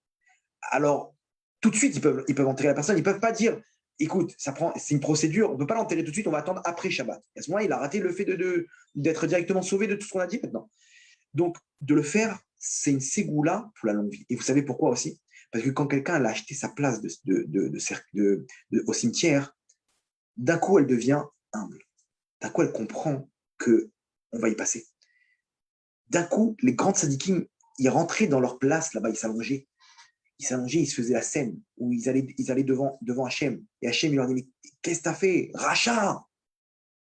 alors tout de suite, ils peuvent enterrer la personne. Ils ne peuvent pas dire, écoute, c'est une procédure, on ne peut pas l'enterrer tout de suite, on va attendre après Shabbat. Et à ce moment-là, il a raté le fait d'être directement sauvé de tout ce qu'on a dit maintenant. Donc, de le faire, c'est une ségoula pour la longue vie. Et vous savez pourquoi aussi? Parce que quand quelqu'un a acheté sa place au cimetière, d'un coup, elle devient humble. D'un coup, elle comprend que on va y passer. D'un coup, les grands tzadikim, ils rentraient dans leur place là-bas, ils s'allongeaient. Ils se faisaient la scène où ils allaient devant Hachem. Et Hachem, il leur dit, mais qu'est-ce que t'as fait? Rachat!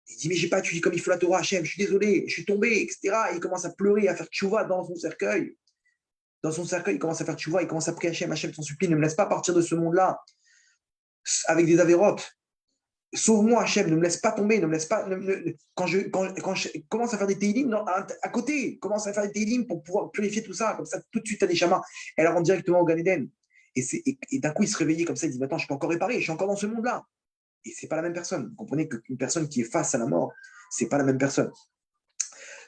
Il dit, mais j'ai pas étudié comme il faut la Torah, Hachem, je suis désolé, je suis tombé, etc. Et il commence à pleurer, à faire tchouva dans son cercueil. Dans son cercueil, il commence à faire tchouva, il commence à prier Hachem, Hachem, t'en supplie, ne me laisse pas partir de ce monde-là avec des avérotes. Sauve-moi, Hachem, ne me laisse pas tomber, ne me laisse pas. Quand je commence à faire des télim à côté, commence à faire des télim pour pouvoir purifier tout ça, comme ça, tout de suite, à des chamas. Elle rentre directement au Gan Eden. Et d'un coup, il se réveillait comme ça, il dit, maintenant, je peux encore réparer, je suis encore dans ce monde-là. Et c'est pas la même personne. Vous comprenez qu'une personne qui est face à la mort, c'est pas la même personne.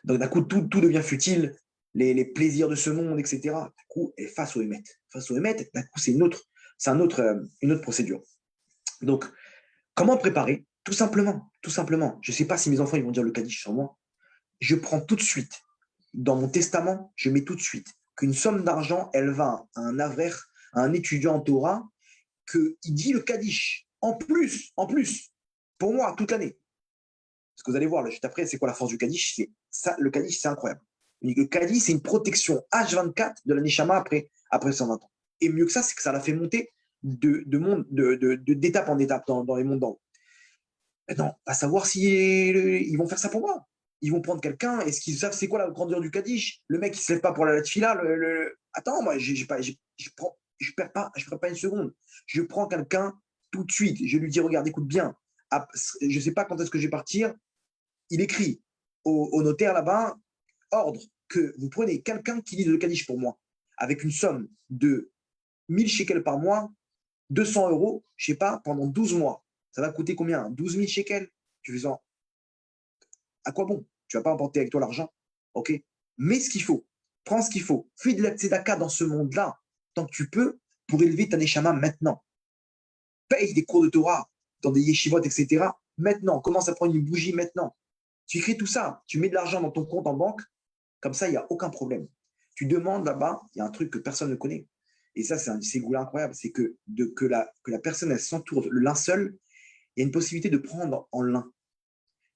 Donc d'un coup, tout devient futile, les plaisirs de ce monde, etc. D'un coup, elle est face au Hémet. Face au Hémet, d'un coup, c'est une autre procédure. Donc, comment préparer? Tout simplement, tout simplement. Je ne sais pas si mes enfants ils vont dire le Kaddish sur moi. Je prends tout de suite, dans mon testament, je mets tout de suite qu'une somme d'argent, elle va à un avrer, à un étudiant en Torah, qu'il dit le Kaddish. En plus, pour moi, toute l'année. Parce que vous allez voir, là, juste après, c'est quoi la force du Kaddish? Le Kaddish, c'est incroyable. Le Kaddish, c'est une protection H24 de la Neshama après 120 ans. Et mieux que ça, c'est que ça l'a fait monter d'étape en étape dans les mondes d'en haut. Maintenant, à savoir si ils vont faire ça pour moi. Ils vont prendre quelqu'un, est-ce qu'ils savent c'est quoi la grandeur du Kaddish? Le mec, il se lève pas pour la tefila. Attends, moi, je perds pas une seconde. Je prends quelqu'un tout de suite. Je lui dis, regarde, écoute bien. Je ne sais pas quand est-ce que je vais partir. Il écrit au notaire là-bas, ordre que vous prenez quelqu'un qui lit le Kaddish pour moi, avec une somme de 1000 shekels par mois, 200 euros, je ne sais pas, pendant 12 mois. Ça va coûter combien? 12 000 shekels? Tu fais ça. À quoi bon? Tu ne vas pas emporter avec toi l'argent. OK? Mets ce qu'il faut. Prends ce qu'il faut. Fais de la tzedaka dans ce monde-là, tant que tu peux, pour élever ta neshama maintenant. Paye des cours de Torah dans des yeshivot, etc. Maintenant. Commence à prendre une bougie maintenant. Tu écris tout ça. Tu mets de l'argent dans ton compte en banque. Comme ça, il n'y a aucun problème. Tu demandes là-bas, il y a un truc que personne ne connaît. Et ça, c'est un ségoula incroyable. C'est que la personne, elle s'entoure. Le linceul, il y a une possibilité de prendre en lin.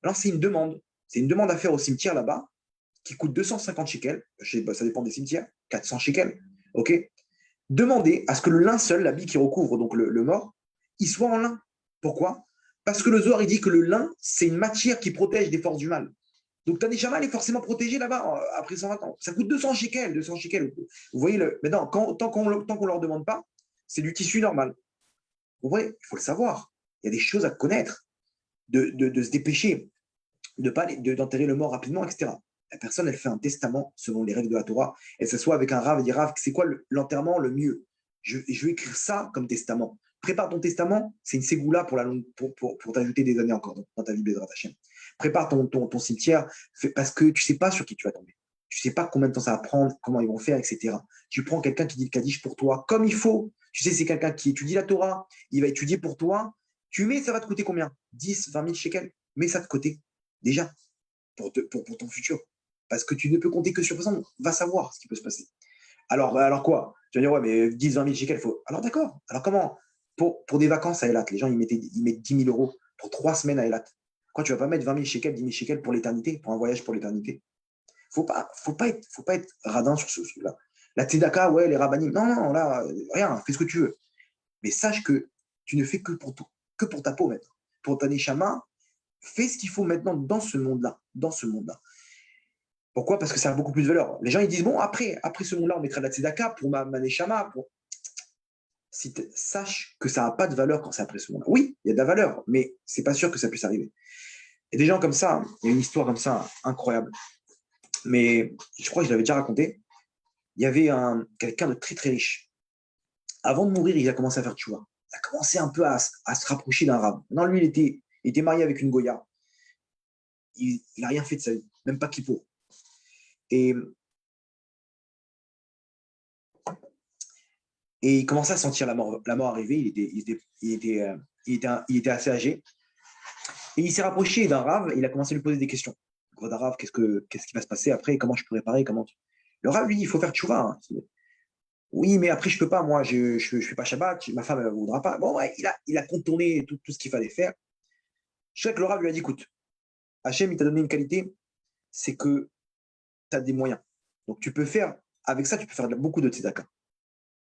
Alors, c'est une demande. C'est une demande à faire au cimetière là-bas qui coûte 250 shekels. Ça dépend des cimetières. 400 shekels. OK? Demandez à ce que le linceul, l'habit qui recouvre donc le mort, il soit en lin. Pourquoi? Parce que le Zohar, il dit que le lin, c'est une matière qui protège des forces du mal. Donc, ta neshama, elle est forcément protégée là-bas après 120 ans. Ça coûte 200 shekels, 200 shekels. Vous voyez, maintenant, tant qu'on ne leur demande pas, c'est du tissu normal. Vous voyez, il faut le savoir. Il y a des choses à connaître, de se dépêcher, d'enterrer le mort rapidement, etc. La personne, elle fait un testament selon les règles de la Torah. Elle s'assoit avec un rav et dit, Rav, c'est quoi l'enterrement le mieux? Je vais écrire ça comme testament. Prépare ton testament, c'est une ségoula pour t'ajouter des années encore dans ta vie, Bezrat Hashem. Prépare ton cimetière, parce que tu ne sais pas sur qui tu vas tomber. Tu ne sais pas combien de temps ça va prendre, comment ils vont faire, etc. Tu prends quelqu'un qui dit le Kaddish pour toi, comme il faut. Tu sais, c'est quelqu'un qui étudie la Torah, il va étudier pour toi. Tu mets, ça va te coûter combien? 10, 20 000 shekels. Mets ça de côté, déjà, pour ton futur. Parce que tu ne peux compter que sur ça, va savoir ce qui peut se passer. Alors quoi? Tu vas dire, ouais, mais 10, 20 000 shekels, il faut. Alors d'accord. Alors comment? Pour des vacances à Elat, les gens, ils mettent 10 000 euros pour 3 semaines à Elat. Quoi, tu vas pas mettre 20 000 shekels, 10 000 shekels pour l'éternité, pour un voyage pour l'éternité? Faut pas être radin sur ce truc-là. La tzedaka, ouais, les rabbinim. Non, non, là, rien, fais ce que tu veux. Mais sache que tu ne fais que pour ta peau maintenant. Pour ta neshama, fais ce qu'il faut maintenant dans ce monde-là. Dans ce monde-là. Pourquoi? Parce que ça a beaucoup plus de valeur. Les gens, ils disent, bon, après ce monde-là, on mettra de la tzedaka pour ma neshama. Sache que ça n'a pas de valeur quand c'est après ce monde-là. Oui, il y a de la valeur, mais c'est pas sûr que ça puisse arriver. Et des gens comme ça, il y a une histoire comme ça incroyable. Mais je crois que je l'avais déjà raconté. Il y avait quelqu'un de très très riche. Avant de mourir, il a commencé à faire tchouva. Il a commencé un peu à se rapprocher d'un rab. Non, lui, il était marié avec une Goya. Il n'a rien fait de sa vie, même pas Kippour. Et Et il commençait à sentir la mort arriver. Il était assez âgé. Et il s'est rapproché d'un Rav et il a commencé à lui poser des questions. Rav, qu'est-ce qui va se passer après? Comment je peux réparer? Le Rav lui dit, il faut faire tchouva. Hein. Oui, mais après, je peux pas. Moi, je fais pas Shabbat. Ma femme, elle ne voudra pas. Bon, ouais, il a contourné tout ce qu'il fallait faire. Je sais que le Rav lui a dit, écoute, Hachem, il t'a donné une qualité, c'est que tu as des moyens. Donc, avec ça, tu peux faire beaucoup de tzedaka.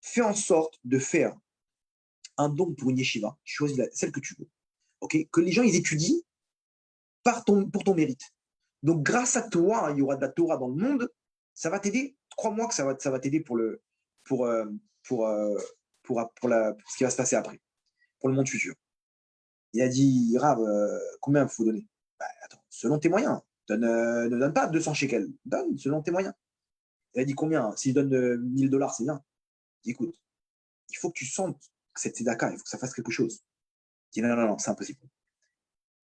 Fais en sorte de faire un don pour une yeshiva. Choisis celle que tu veux. Ok, que les gens, ils étudient pour ton mérite. Donc, grâce à toi, il y aura de la Torah dans le monde. Ça va t'aider. Crois-moi que ça va t'aider pour, euh, pour, euh, pour ce qui va se passer après, pour le monde futur. Il a dit, Rav, combien il faut donner? Bah, attends, selon tes moyens. Ne donne pas 200 shekels. Donne selon tes moyens. Il a dit combien? Si je donne 1000 dollars, c'est bien. Il dit, écoute, il faut que tu sentes que c'est tzedaka, il faut que ça fasse quelque chose. Il dit, non, non, non, c'est impossible.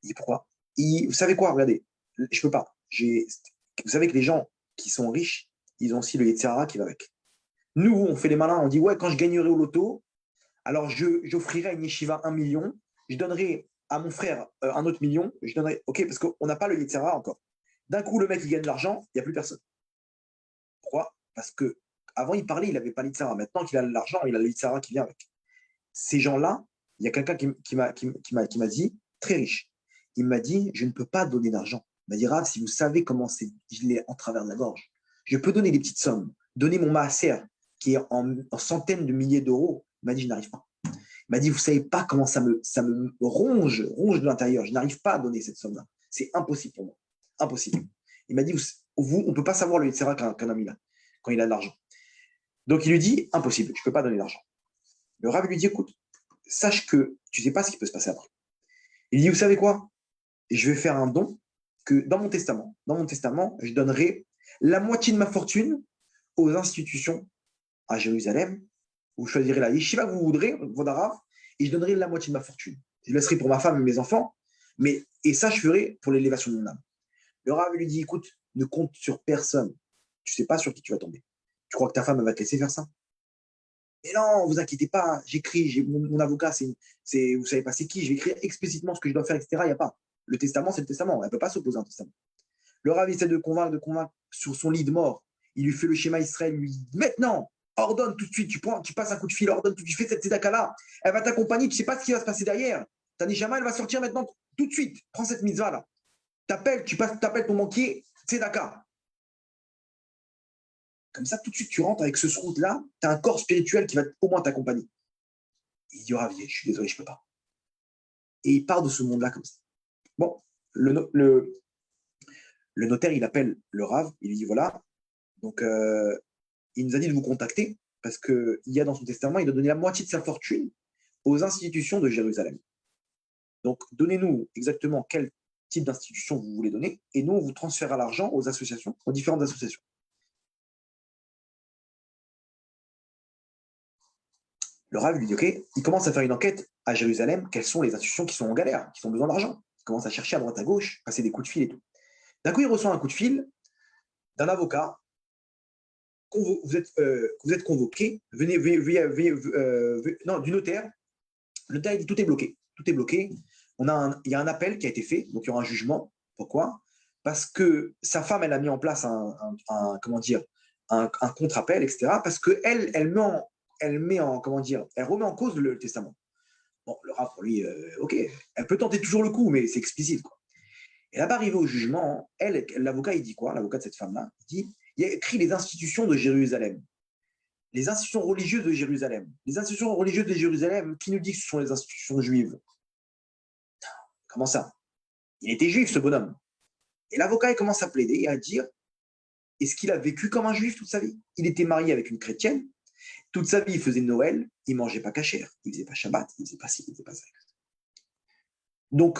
Il dit, pourquoi? Vous savez quoi? Regardez, je peux pas. Vous savez que les gens qui sont riches, ils ont aussi le Yetzirah qui va avec. Nous, on fait les malins, on dit, ouais, quand je gagnerai au loto, alors j'offrirai à une yeshiva 1 million, je donnerai à mon frère un autre million, je donnerai, ok, parce qu'on n'a pas le Yetzirah encore. D'un coup, le mec, il gagne de l'argent, il n'y a plus personne. Pourquoi? Parce que avant, il parlait, il n'avait pas le Yetzirah. Maintenant qu'il a l'argent, il a le Yetzirah qui vient avec. Ces gens-là, il y a quelqu'un qui m'a dit, très riche, il m'a dit, je ne peux pas donner d'argent. Il m'a dit, Rav, si vous savez comment c'est, je l'ai en travers de la gorge. Je peux donner des petites sommes, donner mon maaser, qui est en centaines de milliers d'euros. Il m'a dit, je n'arrive pas. Il m'a dit, vous savez pas comment ça me ronge de l'intérieur. Je n'arrive pas à donner cette somme-là. C'est impossible pour moi. Impossible. Il m'a dit, on ne peut pas savoir le Yetzirah qu'un homme il a, quand il a de l'argent. Donc il lui dit, impossible, je ne peux pas donner d'argent. Le Rav lui dit, écoute, sache que tu ne sais pas ce qui peut se passer après. Il dit, vous savez quoi? Je vais faire un don que dans mon testament, je donnerai la moitié de ma fortune aux institutions à Jérusalem. Vous choisirez la yeshiva que vous voudrez, votre Rav, et je donnerai la moitié de ma fortune. Je laisserai pour ma femme et mes enfants, et ça, je ferai pour l'élévation de mon âme. Le Rav lui dit, écoute, ne compte sur personne. Tu ne sais pas sur qui tu vas tomber. Tu crois que ta femme elle va te laisser faire ça? Mais non, vous inquiétez pas, j'écris, mon avocat, vous savez pas c'est qui, je vais écrire explicitement ce que je dois faire, etc. Il n'y a pas. Le testament, c'est le testament. Elle ne peut pas s'opposer à un testament. Le Rav essaie de convaincre sur son lit de mort. Il lui fait le schéma Israël, lui dit maintenant, ordonne tout de suite, tu passes un coup de fil, ordonne tout de suite, fais cette tzedaka-là. Elle va t'accompagner, tu ne sais pas ce qui va se passer derrière. Ta neshama, elle va sortir maintenant tout de suite. Prends cette mitzvah-là. T'appelles ton banquier, tzedaka. Comme ça, tout de suite, tu rentres avec ce route-là, tu as un corps spirituel qui va au moins t'accompagner. Il dit, Rav, je suis désolé, je ne peux pas. Et il part de ce monde-là comme ça. Bon, le notaire, il appelle le Rav, il lui dit, voilà, donc il nous a dit de vous contacter parce qu'il y a dans son testament, il doit donner la moitié de sa fortune aux institutions de Jérusalem. Donc, donnez-nous exactement quel type d'institution vous voulez donner et nous, on vous transférera l'argent aux associations, aux différentes associations. Le Rav lui dit, OK, il commence à faire une enquête à Jérusalem, quelles sont les institutions qui sont en galère, qui ont besoin d'argent. Il commence à chercher à droite à gauche, passer des coups de fil et tout. D'un coup, il reçoit un coup de fil d'un avocat. Vous êtes convoqué, non, du notaire. Le notaire dit tout est bloqué. Tout est bloqué. Il y a un appel qui a été fait, donc il y aura un jugement. Pourquoi? Parce que sa femme, elle a mis en place comment dire, un contre-appel, etc. Parce qu'elle, elle remet en cause le testament. Bon, le Rav, pour lui, ok, elle peut tenter toujours le coup, mais c'est explicite, quoi. Et là-bas, arrivé au jugement, l'avocat, il dit quoi? L'avocat de cette femme-là, il a écrit les institutions de Jérusalem. Les institutions religieuses de Jérusalem. Les institutions religieuses de Jérusalem, qui nous dit que ce sont les institutions juives? Comment ça? Il était juif, ce bonhomme. Et l'avocat, il commence à plaider et à dire, est-ce qu'il a vécu comme un juif toute sa vie? Il était marié avec une chrétienne. Toute sa vie, il faisait Noël. Il ne mangeait pas cachère. Il ne faisait pas Shabbat. Il ne faisait pas ci, il ne faisait pas ça. Donc,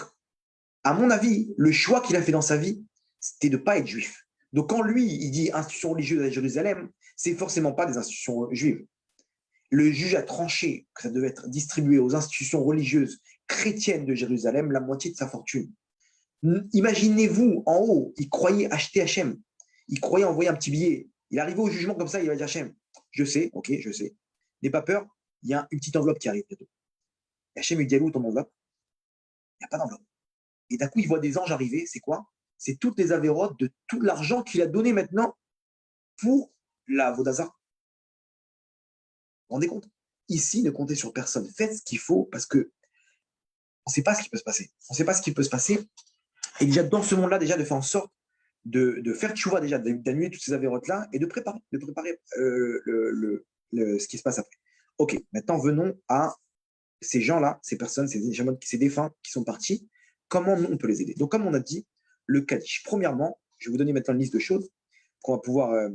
à mon avis, le choix qu'il a fait dans sa vie, c'était de ne pas être juif. Donc, quand lui, il dit institutions religieuses à Jérusalem, c'est forcément pas des institutions juives. Le juge a tranché que ça devait être distribué aux institutions religieuses chrétiennes de Jérusalem, la moitié de sa fortune. Imaginez-vous, en haut, il croyait acheter Hachem. Il croyait envoyer un petit billet. Il arrivait au jugement comme ça, il va dire Hachem, je sais, ok, je sais. N'aie pas peur, il y a une petite enveloppe qui arrive bientôt. Et Hachem lui dit, où ton enveloppe? Il n'y a pas d'enveloppe. Et d'un coup, il voit des anges arriver. C'est quoi? C'est toutes les avérotes de tout l'argent qu'il a donné maintenant pour la Vodazar. Vous vous rendez compte? Ici, ne comptez sur personne. Faites ce qu'il faut parce que on ne sait pas ce qui peut se passer. On ne sait pas ce qui peut se passer. Et déjà, dans ce monde-là, déjà, de faire en sorte de faire tchouva déjà, d'annuler toutes ces avérotes-là et de préparer ce qui se passe après. Ok, maintenant venons à ces gens-là, ces personnes, ces défunts qui sont partis. Comment nous, on peut les aider? Donc, comme on a dit, le Kaddish. Premièrement, je vais vous donner maintenant une liste de choses qu'on va pouvoir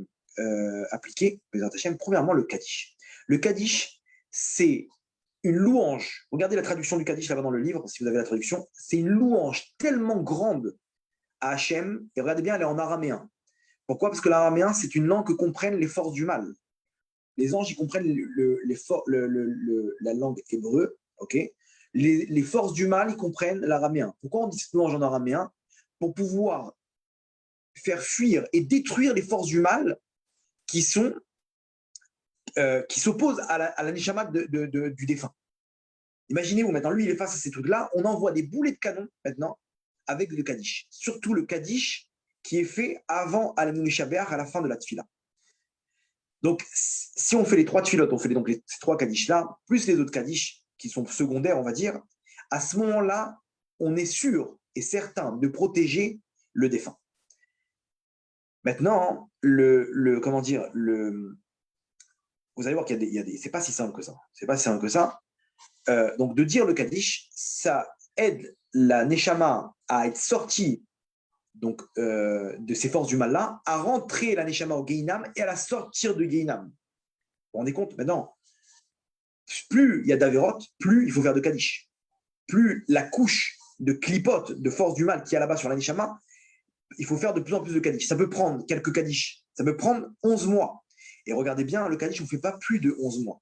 appliquer. Premièrement, le Kaddish. Le Kaddish, c'est une louange. Regardez la traduction du Kaddish là-bas dans le livre, si vous avez la traduction. C'est une louange tellement grande à Hachem, et regardez bien, elle est en araméen. Pourquoi? Parce que l'araméen, c'est une langue que comprennent les forces du mal. Les anges, ils comprennent la langue hébreu, ok? Les forces du mal, ils comprennent l'araméen. Pourquoi on dit cette louange en araméen? Pour pouvoir faire fuir et détruire les forces du mal qui s'opposent à la neshama du défunt. Imaginez-vous, maintenant, lui, il est face à ces trucs-là, on envoie des boulets de canon, maintenant, avec le Kaddish. Surtout le Kaddish qui est fait avant Al-Mouni Shabeach, à la fin de la Tfila. Donc, si on fait les 3 Tfilotes, on fait donc ces 3 Kaddish-là, plus les autres Kaddish qui sont secondaires, on va dire, à ce moment-là, on est sûr et certain de protéger le défunt. Maintenant, comment dire, vous allez voir qu'il y a des c'est pas si simple que ça. C'est pas si simple que ça. Donc, de dire le Kaddish, ça aide la Neshama à être sortie donc, de ces forces du mal-là, à rentrer la Neshama au Geinam et à la sortir de Geinam. Vous vous rendez compte? Maintenant, plus il y a d'Averot, plus il faut faire de Kaddish. Plus la couche de clipote, de force du mal qu'il y a là-bas sur la Neshama, il faut faire de plus en plus de Kaddish. Ça peut prendre quelques Kaddish. Ça peut prendre 11 mois. Et regardez bien, le Kaddish, on ne fait pas plus de 11 mois.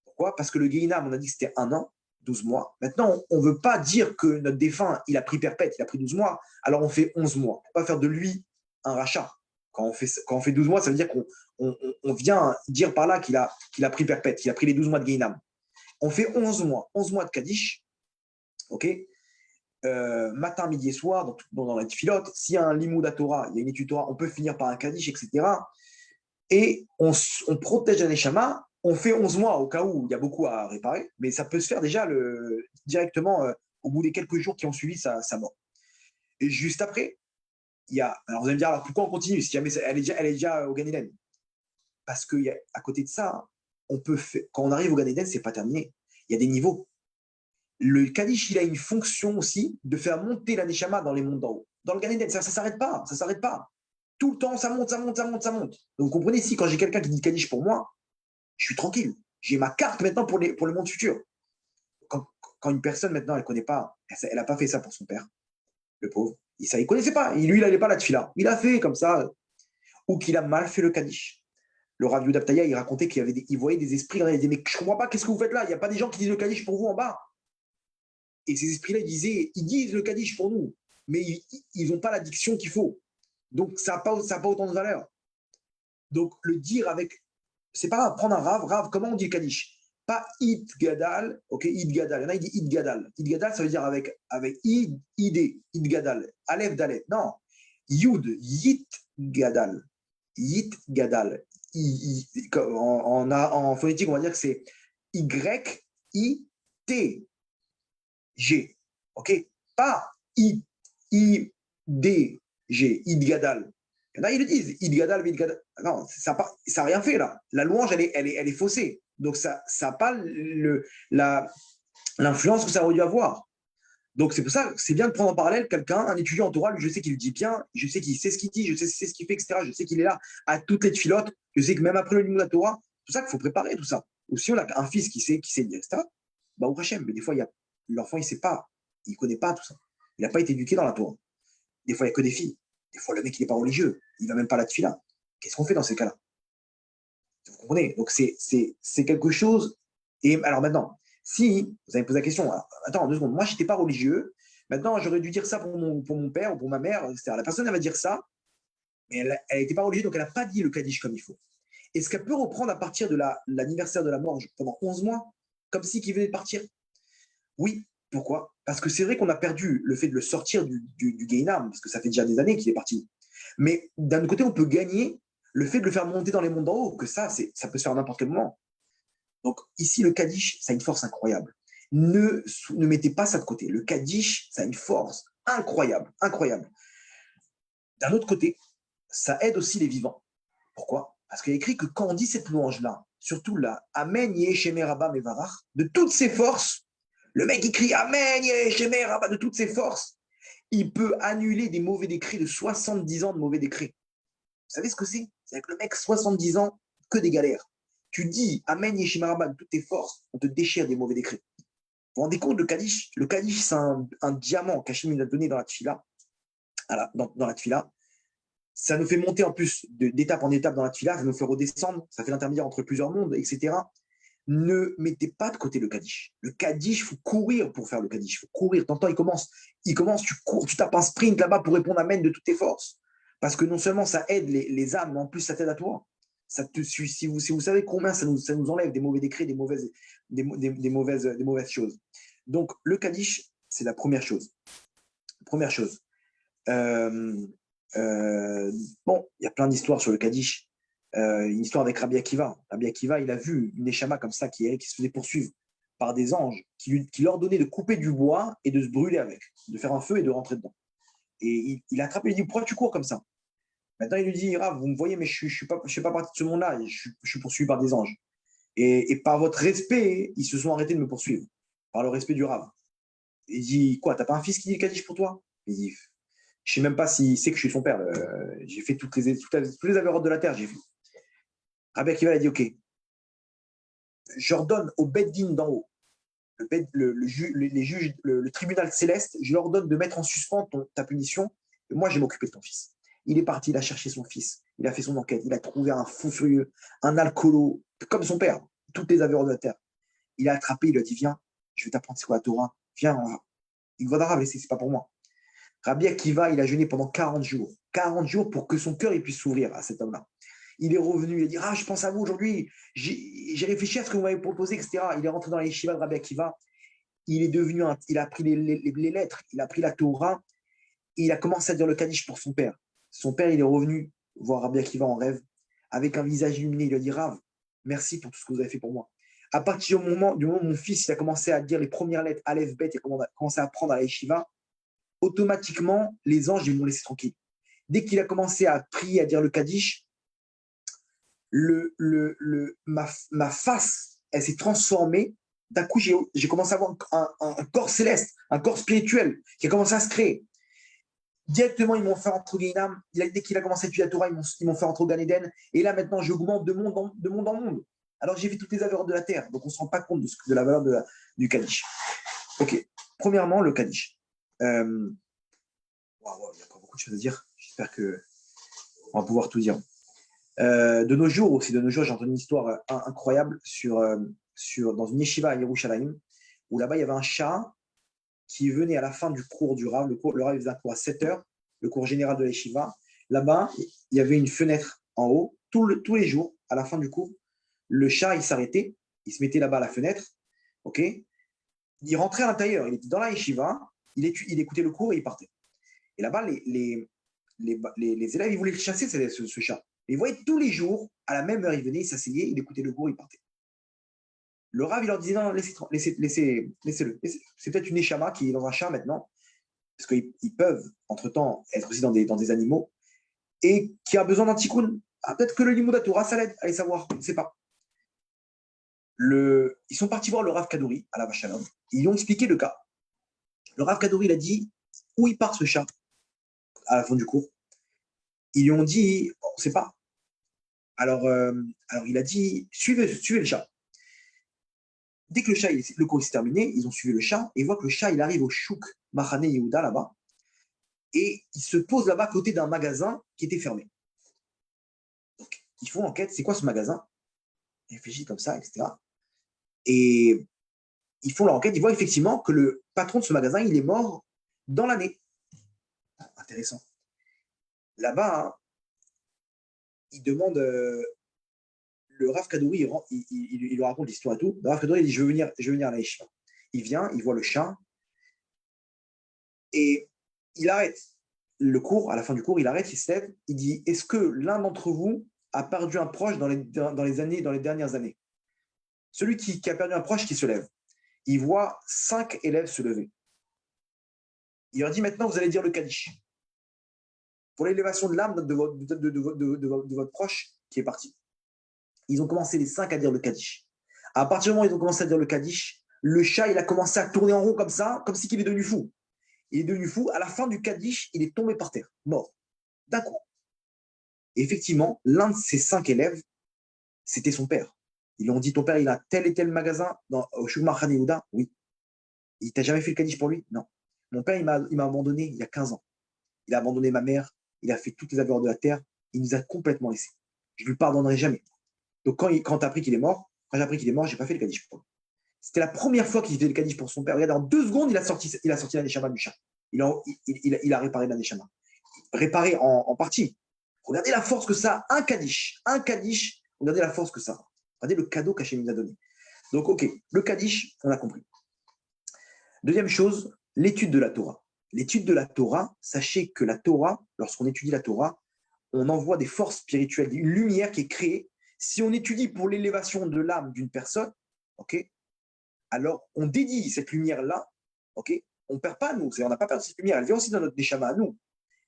Pourquoi? Parce que le Geinam, on a dit que c'était 1 an, 12 mois. Maintenant, on ne veut pas dire que notre défunt, il a pris perpète, il a pris 12 mois, alors on fait 11 mois. On ne peut pas faire de lui un rachat. Quand on fait 12 mois, ça veut dire qu'on vient dire par là qu'il a pris perpète, qu'il a pris les 12 mois de Geinam. On fait 11 mois. 11 mois de Kaddish, ok, matin, midi et soir, dans la Tfilote. S'il y a un Limouda Torah, il y a une étude Torah, on peut finir par un Kaddish, etc. Et on protège la Neshama. On fait 11 mois au cas où il y a beaucoup à réparer, mais ça peut se faire déjà directement au bout des quelques jours qui ont suivi sa mort. Et juste après, il y a. Alors vous allez me dire, alors pourquoi on continue si jamais elle est déjà au Gan Eden? Parce qu'à côté de ça, quand on arrive au Gan Eden, ce n'est pas terminé. Il y a des niveaux. Le Kaddish, il a une fonction aussi de faire monter la Neshama dans les mondes d'en haut. Dans le Gan Eden, ça ne s'arrête pas, ça ne s'arrête pas. Tout le temps, ça monte, ça monte, ça monte, ça monte. Donc vous comprenez, ici, quand j'ai quelqu'un qui dit Kaddish pour moi, je suis tranquille. J'ai ma carte maintenant pour le monde futur. Quand une personne maintenant, elle ne connaît pas, elle n'a pas fait ça pour son père, le pauvre. Il ne connaissait pas. Lui, il n'allait pas la tfila. Il a fait comme ça. Ou qu'il a mal fait le Kaddish. Le Rav Yehuda Ptaya, il racontait il voyait des esprits. Il disait, mais je ne comprends pas, qu'est-ce que vous faites là? Il n'y a pas des gens qui disent le Kaddish pour vous en bas. Et ces esprits-là, ils disent le Kaddish pour nous. Mais ils n'ont pas la diction qu'il faut. Donc, ça n'a pas autant de valeur. Donc, le dire avec. C'est pas prendre un Rav, comment on dit le Kaddish? Pas It Gadal, ok, It Gadal. Il y en a, il dit It Gadal. It Gadal, ça veut dire avec Id, Idé, It Gadal. Aleph Dalet. Non. Yud, Yit Gadal. Yit Gadal. En phonétique, on va dire que c'est Y-I-T. G. Ok? Pas I-D-G. Id Gadal. Il y en a, ils le disent. Id Gadal, Id Gadal. Non, ça n'a rien fait là. La louange, elle est faussée. Donc, ça n'a pas l'influence que ça aurait dû avoir. Donc, c'est pour ça que c'est bien de prendre en parallèle quelqu'un, un étudiant en Torah, je sais qu'il le dit bien, je sais qu'il sait ce qu'il dit, je sais ce qu'il fait, etc. Je sais qu'il est là à toutes les filotes. Je sais que même après le niveau de la Torah, c'est pour ça qu'il faut préparer tout ça. Ou si on a un fils qui sait lire, etc., bah, au Hachem, mais des fois, l'enfant, il ne sait pas, il ne connaît pas tout ça. Il n'a pas été éduqué dans la Torah. Des fois, il n'y a que des filles. Des fois, le mec, il n'est pas religieux. Il ne va même pas à la tfila. Qu'est-ce qu'on fait dans ces cas-là? Vous comprenez? Donc, c'est quelque chose. Et alors maintenant, si vous avez posé la question, alors, attends, 2 secondes, moi, je n'étais pas religieux. Maintenant, j'aurais dû dire ça pour mon père ou pour ma mère, etc. La personne, elle va dire ça, mais elle n'était pas religieuse, donc elle n'a pas dit le Kaddish comme il faut. Est-ce qu'elle peut reprendre à partir de l'anniversaire de la mort pendant 11 mois, comme si qu'il venait de partir? Oui. Pourquoi? Parce que c'est vrai qu'on a perdu le fait de le sortir du Gainam, parce que ça fait déjà des années qu'il est parti. Mais d'un autre côté, on peut gagner le fait de le faire monter dans les mondes d'en haut, que ça peut se faire à n'importe quel moment. Donc ici, le Kaddish, ça a une force incroyable. Ne mettez pas ça de côté. Le Kaddish, ça a une force incroyable, incroyable. D'un autre côté, ça aide aussi les vivants. Pourquoi? Parce qu'il y a écrit que quand on dit cette louange-là, surtout là, Amen Yeheshemé Rabba Mevarach, de toutes ses forces, le mec il crie Amen Yeheshemé Rabba de toutes ses forces, il peut annuler des mauvais décrets de 70 ans de mauvais décrets. Vous savez ce que c'est? C'est avec le mec 70 ans, que des galères. Tu dis Amen Yeheshemé Rabba de toutes tes forces, on te déchire des mauvais décrets. Vous vous rendez compte, le Kaddish? Le Kaddish, c'est un diamant qu'Hachim nous a donné dans la tfila. Dans la tfila. Ça nous fait monter en plus d'étape en étape dans la tfila, ça nous fait redescendre, ça fait l'intermédiaire entre plusieurs mondes, etc. Ne mettez pas de côté le Kaddish. Le Kaddish, il faut courir pour faire le Kaddish. Il faut courir. T'entends, il commence, tu cours, tu tapes un sprint là-bas pour répondre Amen de toutes tes forces. Parce que non seulement ça aide les âmes, mais en plus ça t'aide à toi. Si vous savez combien ça nous enlève des mauvais décrets, des mauvaises choses. Donc, le Kaddish, c'est la première chose. Première chose. Euh, bon, il y a plein d'histoires sur le Kaddish. Une histoire avec Rabbi Akiva. Rabbi Akiva, il a vu une Neshama comme ça qui se faisait poursuivre par des anges qui leur donnaient de couper du bois et de se brûler avec, de faire un feu et de rentrer dedans. Et il a attrapé, il dit, pourquoi tu cours comme ça? Maintenant, il lui dit, Rav, vous me voyez, mais je ne fais pas partie de ce monde-là, je suis poursuivi par des anges. Et par votre respect, ils se sont arrêtés de me poursuivre, par le respect du Rav. Il dit, quoi, t'as pas un fils qui dit le Kaddish pour toi? Il dit, je sais même pas s'il sait que je suis son père. J'ai fait toutes les avérotes de la terre, j'ai fait. Rabbi Akiva a dit, OK, j'ordonne au Beddin d'en haut, les juges, le tribunal céleste, je leur donne de mettre en suspens ta punition, et moi je vais m'occuper de ton fils. Il est parti, il a cherché son fils, il a fait son enquête, il a trouvé un fou furieux, un alcoolo, comme son père, toutes les avérotes de la terre. Il a attrapé, il lui a dit, viens, je vais t'apprendre c'est quoi la Torah, viens, il va mais c'est pas pour moi. Rabbi Akiva, il a jeûné pendant 40 jours. 40 jours pour que son cœur il puisse s'ouvrir à cet homme-là. Il est revenu, il a dit, ah, je pense à vous aujourd'hui, j'ai réfléchi à ce que vous m'avez proposé, etc. Il est rentré dans les yeshiva de Rabbi Akiva, il a pris les lettres, il a pris la Torah, et il a commencé à dire le Kaddish pour son père. Son père, il est revenu voir Rabbi Akiva en rêve, avec un visage illuminé, il lui a dit, Rav, merci pour tout ce que vous avez fait pour moi. À partir du moment où mon fils il a commencé à dire les premières lettres, Aleph, Bet, et commencé à apprendre à la yeshiva, automatiquement, les anges, ils m'ont laissé tranquille. Dès qu'il a commencé à prier, à dire le Kaddish, ma face, elle s'est transformée. D'un coup, j'ai commencé à avoir un corps céleste, un corps spirituel qui a commencé à se créer. Directement, ils m'ont fait entrer au Gainam. Dès qu'il a commencé à étudier la Torah, ils m'ont fait entrer au Gan Eden. Et là, maintenant, j'augmente de monde en monde. Alors, j'ai vu toutes les valeurs de la terre. Donc, on ne se rend pas compte de la valeur du Kaddish. OK. Premièrement, le Kaddish. Wow, il y a encore beaucoup de choses à dire. J'espère qu'on va pouvoir tout dire. De nos jours, j'ai entendu une histoire incroyable dans une yeshiva à Yerushalayim, où là-bas, il y avait un chat qui venait à la fin du cours du Rav. Le Rav faisait un cours à 7 heures, le cours général de la yeshiva. Là-bas, il y avait une fenêtre en haut. Tous les jours, à la fin du cours, le chat, il s'arrêtait, il se mettait là-bas à la fenêtre. OK? Il rentrait à l'intérieur, il était dans la yeshiva, il écoutait le cours et il partait. Et là-bas, les élèves, ils voulaient le chasser, ce chat. Ils voyaient tous les jours, à la même heure, il venait, il s'asseyait, il écoutait le cours, il partait. Le Rav, il leur disait, non, laissez-le. C'est peut-être une échama qui est dans un chat maintenant, parce qu'ils peuvent, entre-temps, être aussi dans des animaux, et qui a besoin d'un tikkun. Ah, peut-être que le limud Torah, ça l'aide, allez savoir, je ne sais pas. Ils sont partis voir le Rav Kadouri, à la Vachalom, ils lui ont expliqué le cas. Le Rav Kadouri, il a dit, où il part ce chat à la fin du cours? Ils lui ont dit, on ne sait pas. Alors, il a dit, suivez le chat. Dès que le cours s'est terminé, ils ont suivi le chat et voient que le chat, il arrive au Chouk Mahane Yehuda là-bas et il se pose là-bas à côté d'un magasin qui était fermé. Donc, ils font enquête, c'est quoi ce magasin? Ils réfléchissent comme ça, etc. Et ils font leur enquête, ils voient effectivement que le patron de ce magasin, il est mort dans l'année. Intéressant. Là-bas, ils demandent le Rav Kadouri, il lui raconte l'histoire et tout. Le Rav Kadouri, il dit, je veux venir à la yeshiva. Il vient, il voit le chat, et il arrête le cours. À la fin du cours, il arrête, il se lève, il dit, est-ce que l'un d'entre vous a perdu un proche dans les dernières années? Celui qui a perdu un proche qui se lève. Il voit 5 élèves se lever. Il leur dit, maintenant, vous allez dire le Kaddish pour l'élévation de l'âme de votre proche qui est parti. Ils ont commencé les 5 à dire le Kaddish. À partir du moment où ils ont commencé à dire le Kaddish, le chat, il a commencé à tourner en rond comme ça, comme si il est devenu fou. Il est devenu fou. À la fin du Kaddish, il est tombé par terre, mort, d'un coup. Et effectivement, l'un de ces 5 élèves, c'était son père. Ils lui ont dit, ton père, il a tel et tel magasin au Shugmar Khan Yehuda. Oui. Il t'a jamais fait le Kaddish pour lui? Non. Mon père, il m'a abandonné il y a 15 ans. Il a abandonné ma mère. Il a fait toutes les affaires de la terre. Il nous a complètement laissés. Je ne lui pardonnerai jamais. Donc, quand tu as appris qu'il est mort, j'ai pas fait le Kaddish pour lui. C'était la première fois qu'il faisait le Kaddish pour son père. Regarde, en 2 secondes, il a sorti la Neshama du chat. Il a réparé la Neshama. Réparé en partie. Regardez la force que ça a. Un Kaddish. Regardez la force que ça a. Regardez le cadeau qu'Hachem nous a donné. Donc, ok, le Kaddish, on a compris. Deuxième chose, l'étude de la Torah. L'étude de la Torah, sachez que la Torah, lorsqu'on étudie la Torah, on envoie des forces spirituelles, une lumière qui est créée. Si on étudie pour l'élévation de l'âme d'une personne, ok, alors on dédie cette lumière-là, ok, on ne perd pas nous, on n'a pas perdu cette lumière, elle vient aussi dans notre neshama à nous.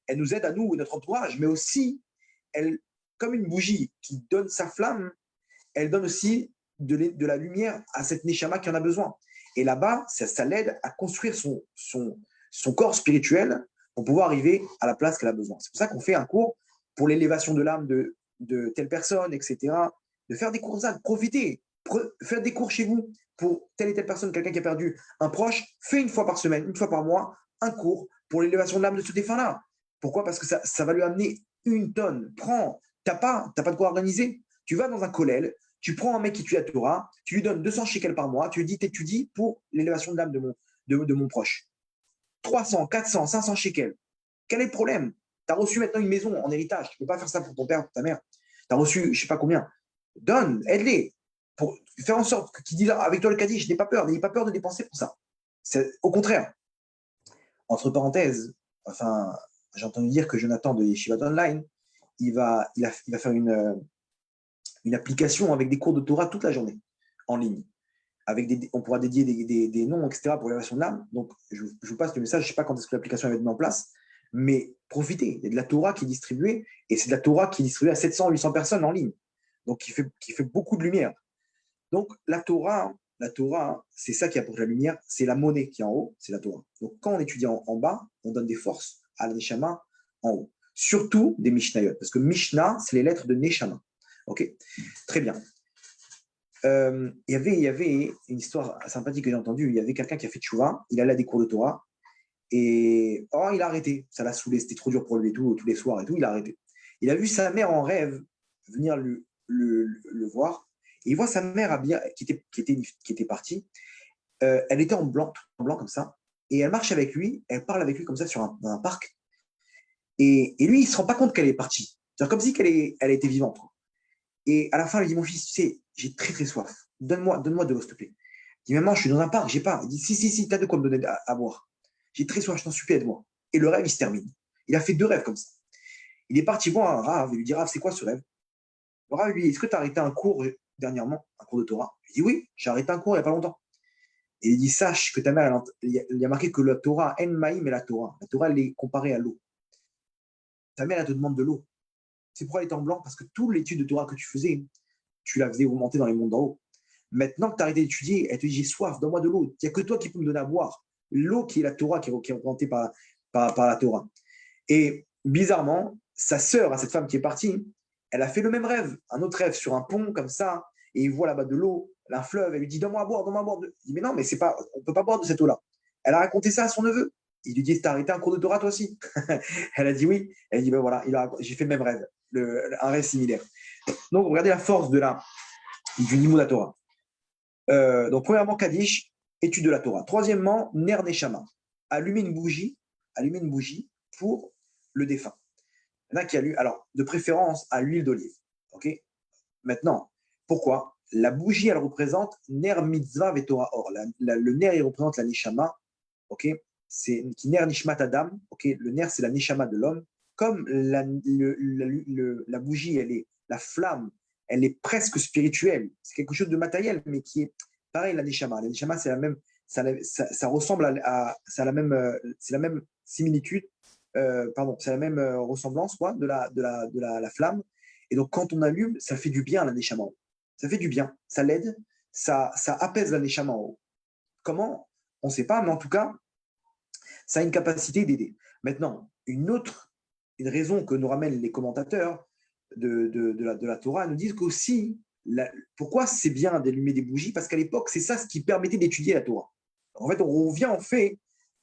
Elle nous aide à nous, notre entourage, mais aussi, elle, comme une bougie qui donne sa flamme, elle donne aussi de la lumière à cette neshama qui en a besoin. Et là-bas, ça l'aide à construire son corps spirituel pour pouvoir arriver à la place qu'elle a besoin. C'est pour ça qu'on fait un cours pour l'élévation de l'âme de telle personne, etc. De faire des cours de profiter, faire des cours chez vous pour telle et telle personne, quelqu'un qui a perdu un proche, fait une fois par semaine, une fois par mois, un cours pour l'élévation de l'âme de ce défunt-là. Pourquoi? Parce que ça va lui amener une tonne. Prends, t'as pas de quoi organiser. Tu vas dans un kollel, tu prends un mec qui tue la Torah, tu lui donnes 200 shekels par mois, tu lui dis t'étudies pour l'élévation de l'âme de mon proche. 300, 400, 500 shekels. Quel est le problème? Tu as reçu maintenant une maison en héritage. Tu ne peux pas faire ça pour ton père, pour ta mère. Tu as reçu, je ne sais pas combien. Donne, aide-les. Pour faire en sorte qu'ils disent avec toi le Kaddish, n'aie pas peur de dépenser pour ça. Au contraire. Entre parenthèses, enfin, j'ai entendu dire que Jonathan de Yeshiva Online, il va faire une application avec des cours de Torah toute la journée, en ligne. On pourra dédier des noms, etc. pour l'élévation de l'âme. Donc, je vous passe le message. Je ne sais pas quand est-ce que l'application va être mise en place, mais profitez. Il y a de la Torah qui est distribuée, et c'est de la Torah qui est distribuée à 700, 800 personnes en ligne. Donc, qui fait beaucoup de lumière. Donc, la Torah, c'est ça qui apporte la lumière. C'est la monnaie qui est en haut, c'est la Torah. Donc, quand on étudie en bas, on donne des forces à la Neshama en haut. Surtout des Mishnayot, parce que Mishnah, c'est les lettres de Neshama. Ok, très bien. Il y avait une histoire sympathique que j'ai entendue. Il y avait quelqu'un qui a fait tchouva, il allait à des cours de Torah, et il a arrêté. Ça l'a saoulé, c'était trop dur pour lui et tout, tous les soirs et tout, il a arrêté. Il a vu sa mère en rêve venir le voir, et il voit sa mère qui était partie. Elle était en blanc comme ça, et elle marche avec lui, elle parle avec lui comme ça sur un parc, et lui, il ne se rend pas compte qu'elle est partie. C'est comme si elle était vivante. Et à la fin, il dit, mon fils, tu sais, j'ai très très soif. Donne-moi de l'eau, s'il te plaît. Il dit, maman, je suis dans un parc, j'ai pas. Il dit, si, t'as de quoi me donner à boire. J'ai très soif, je t'en supplie, aide-moi. Et le rêve, il se termine. Il a fait 2 rêves comme ça. Il est parti voir un Rav, il lui dit, Rav, c'est quoi ce rêve? Le Rav lui dit, est-ce que tu as arrêté un cours dernièrement, un cours de Torah? Il dit, oui, j'ai arrêté un cours il n'y a pas longtemps. Et il dit, sache que ta mère, il y a marqué que la Torah, en maïm et la Torah. La Torah, elle est comparée à l'eau. Ta mère, elle te demande de l'eau. C'est pourquoi elle est en blanc, parce que toute l'étude de Torah que tu faisais, tu la faisais remonter dans les mondes d'en haut. Maintenant que tu as arrêté d'étudier, elle te dit, j'ai soif, donne-moi de l'eau. Il n'y a que toi qui peux me donner à boire. L'eau qui est la Torah, qui est représentée par la Torah. Et bizarrement, sa sœur, à cette femme qui est partie, elle a fait le même rêve, un autre rêve sur un pont comme ça, et il voit là-bas de l'eau, un fleuve, elle lui dit, donne-moi à boire, donne-moi à boire. Il dit, mais non, mais on ne peut pas boire de cette eau-là. Elle a raconté ça à son neveu. Il lui dit, t'as arrêté un cours de Torah toi aussi? Elle a dit oui. Elle dit, ben voilà, j'ai fait le même rêve, un rêve similaire. Donc, regardez la force du Limud la Torah. Donc, premièrement, Kaddish, étude de la Torah. Troisièmement, Ner Neshama, allumer une bougie pour le défunt. Il y en a qui allument, alors, de préférence à l'huile d'olive. Ok. Maintenant, Pourquoi? La bougie, elle représente Ner Mitzvah Vetora Or. Le Ner, il représente la Neshama, ok? C'est qui Ner Nishmat Adam, ok? Le Ner, c'est la Neshama de l'homme. Comme la bougie, elle est la flamme, elle est presque spirituelle. C'est quelque chose de matériel, mais qui est pareil, la Neshama. La Neshama, c'est la même, ça ressemble c'est la même similitude, pardon, c'est la même ressemblance, quoi, la flamme. Et donc, quand on allume, ça fait du bien à la Neshama. Ça fait du bien, ça l'aide, ça apaise la Neshama en haut. Comment? On ne sait pas, mais en tout cas, ça a une capacité d'aider. Maintenant, une raison que nous ramènent les commentateurs de la Torah, nous disent qu'aussi, pourquoi c'est bien d'allumer des bougies? Parce qu'à l'époque, c'est ça ce qui permettait d'étudier la Torah. En fait, on revient en fait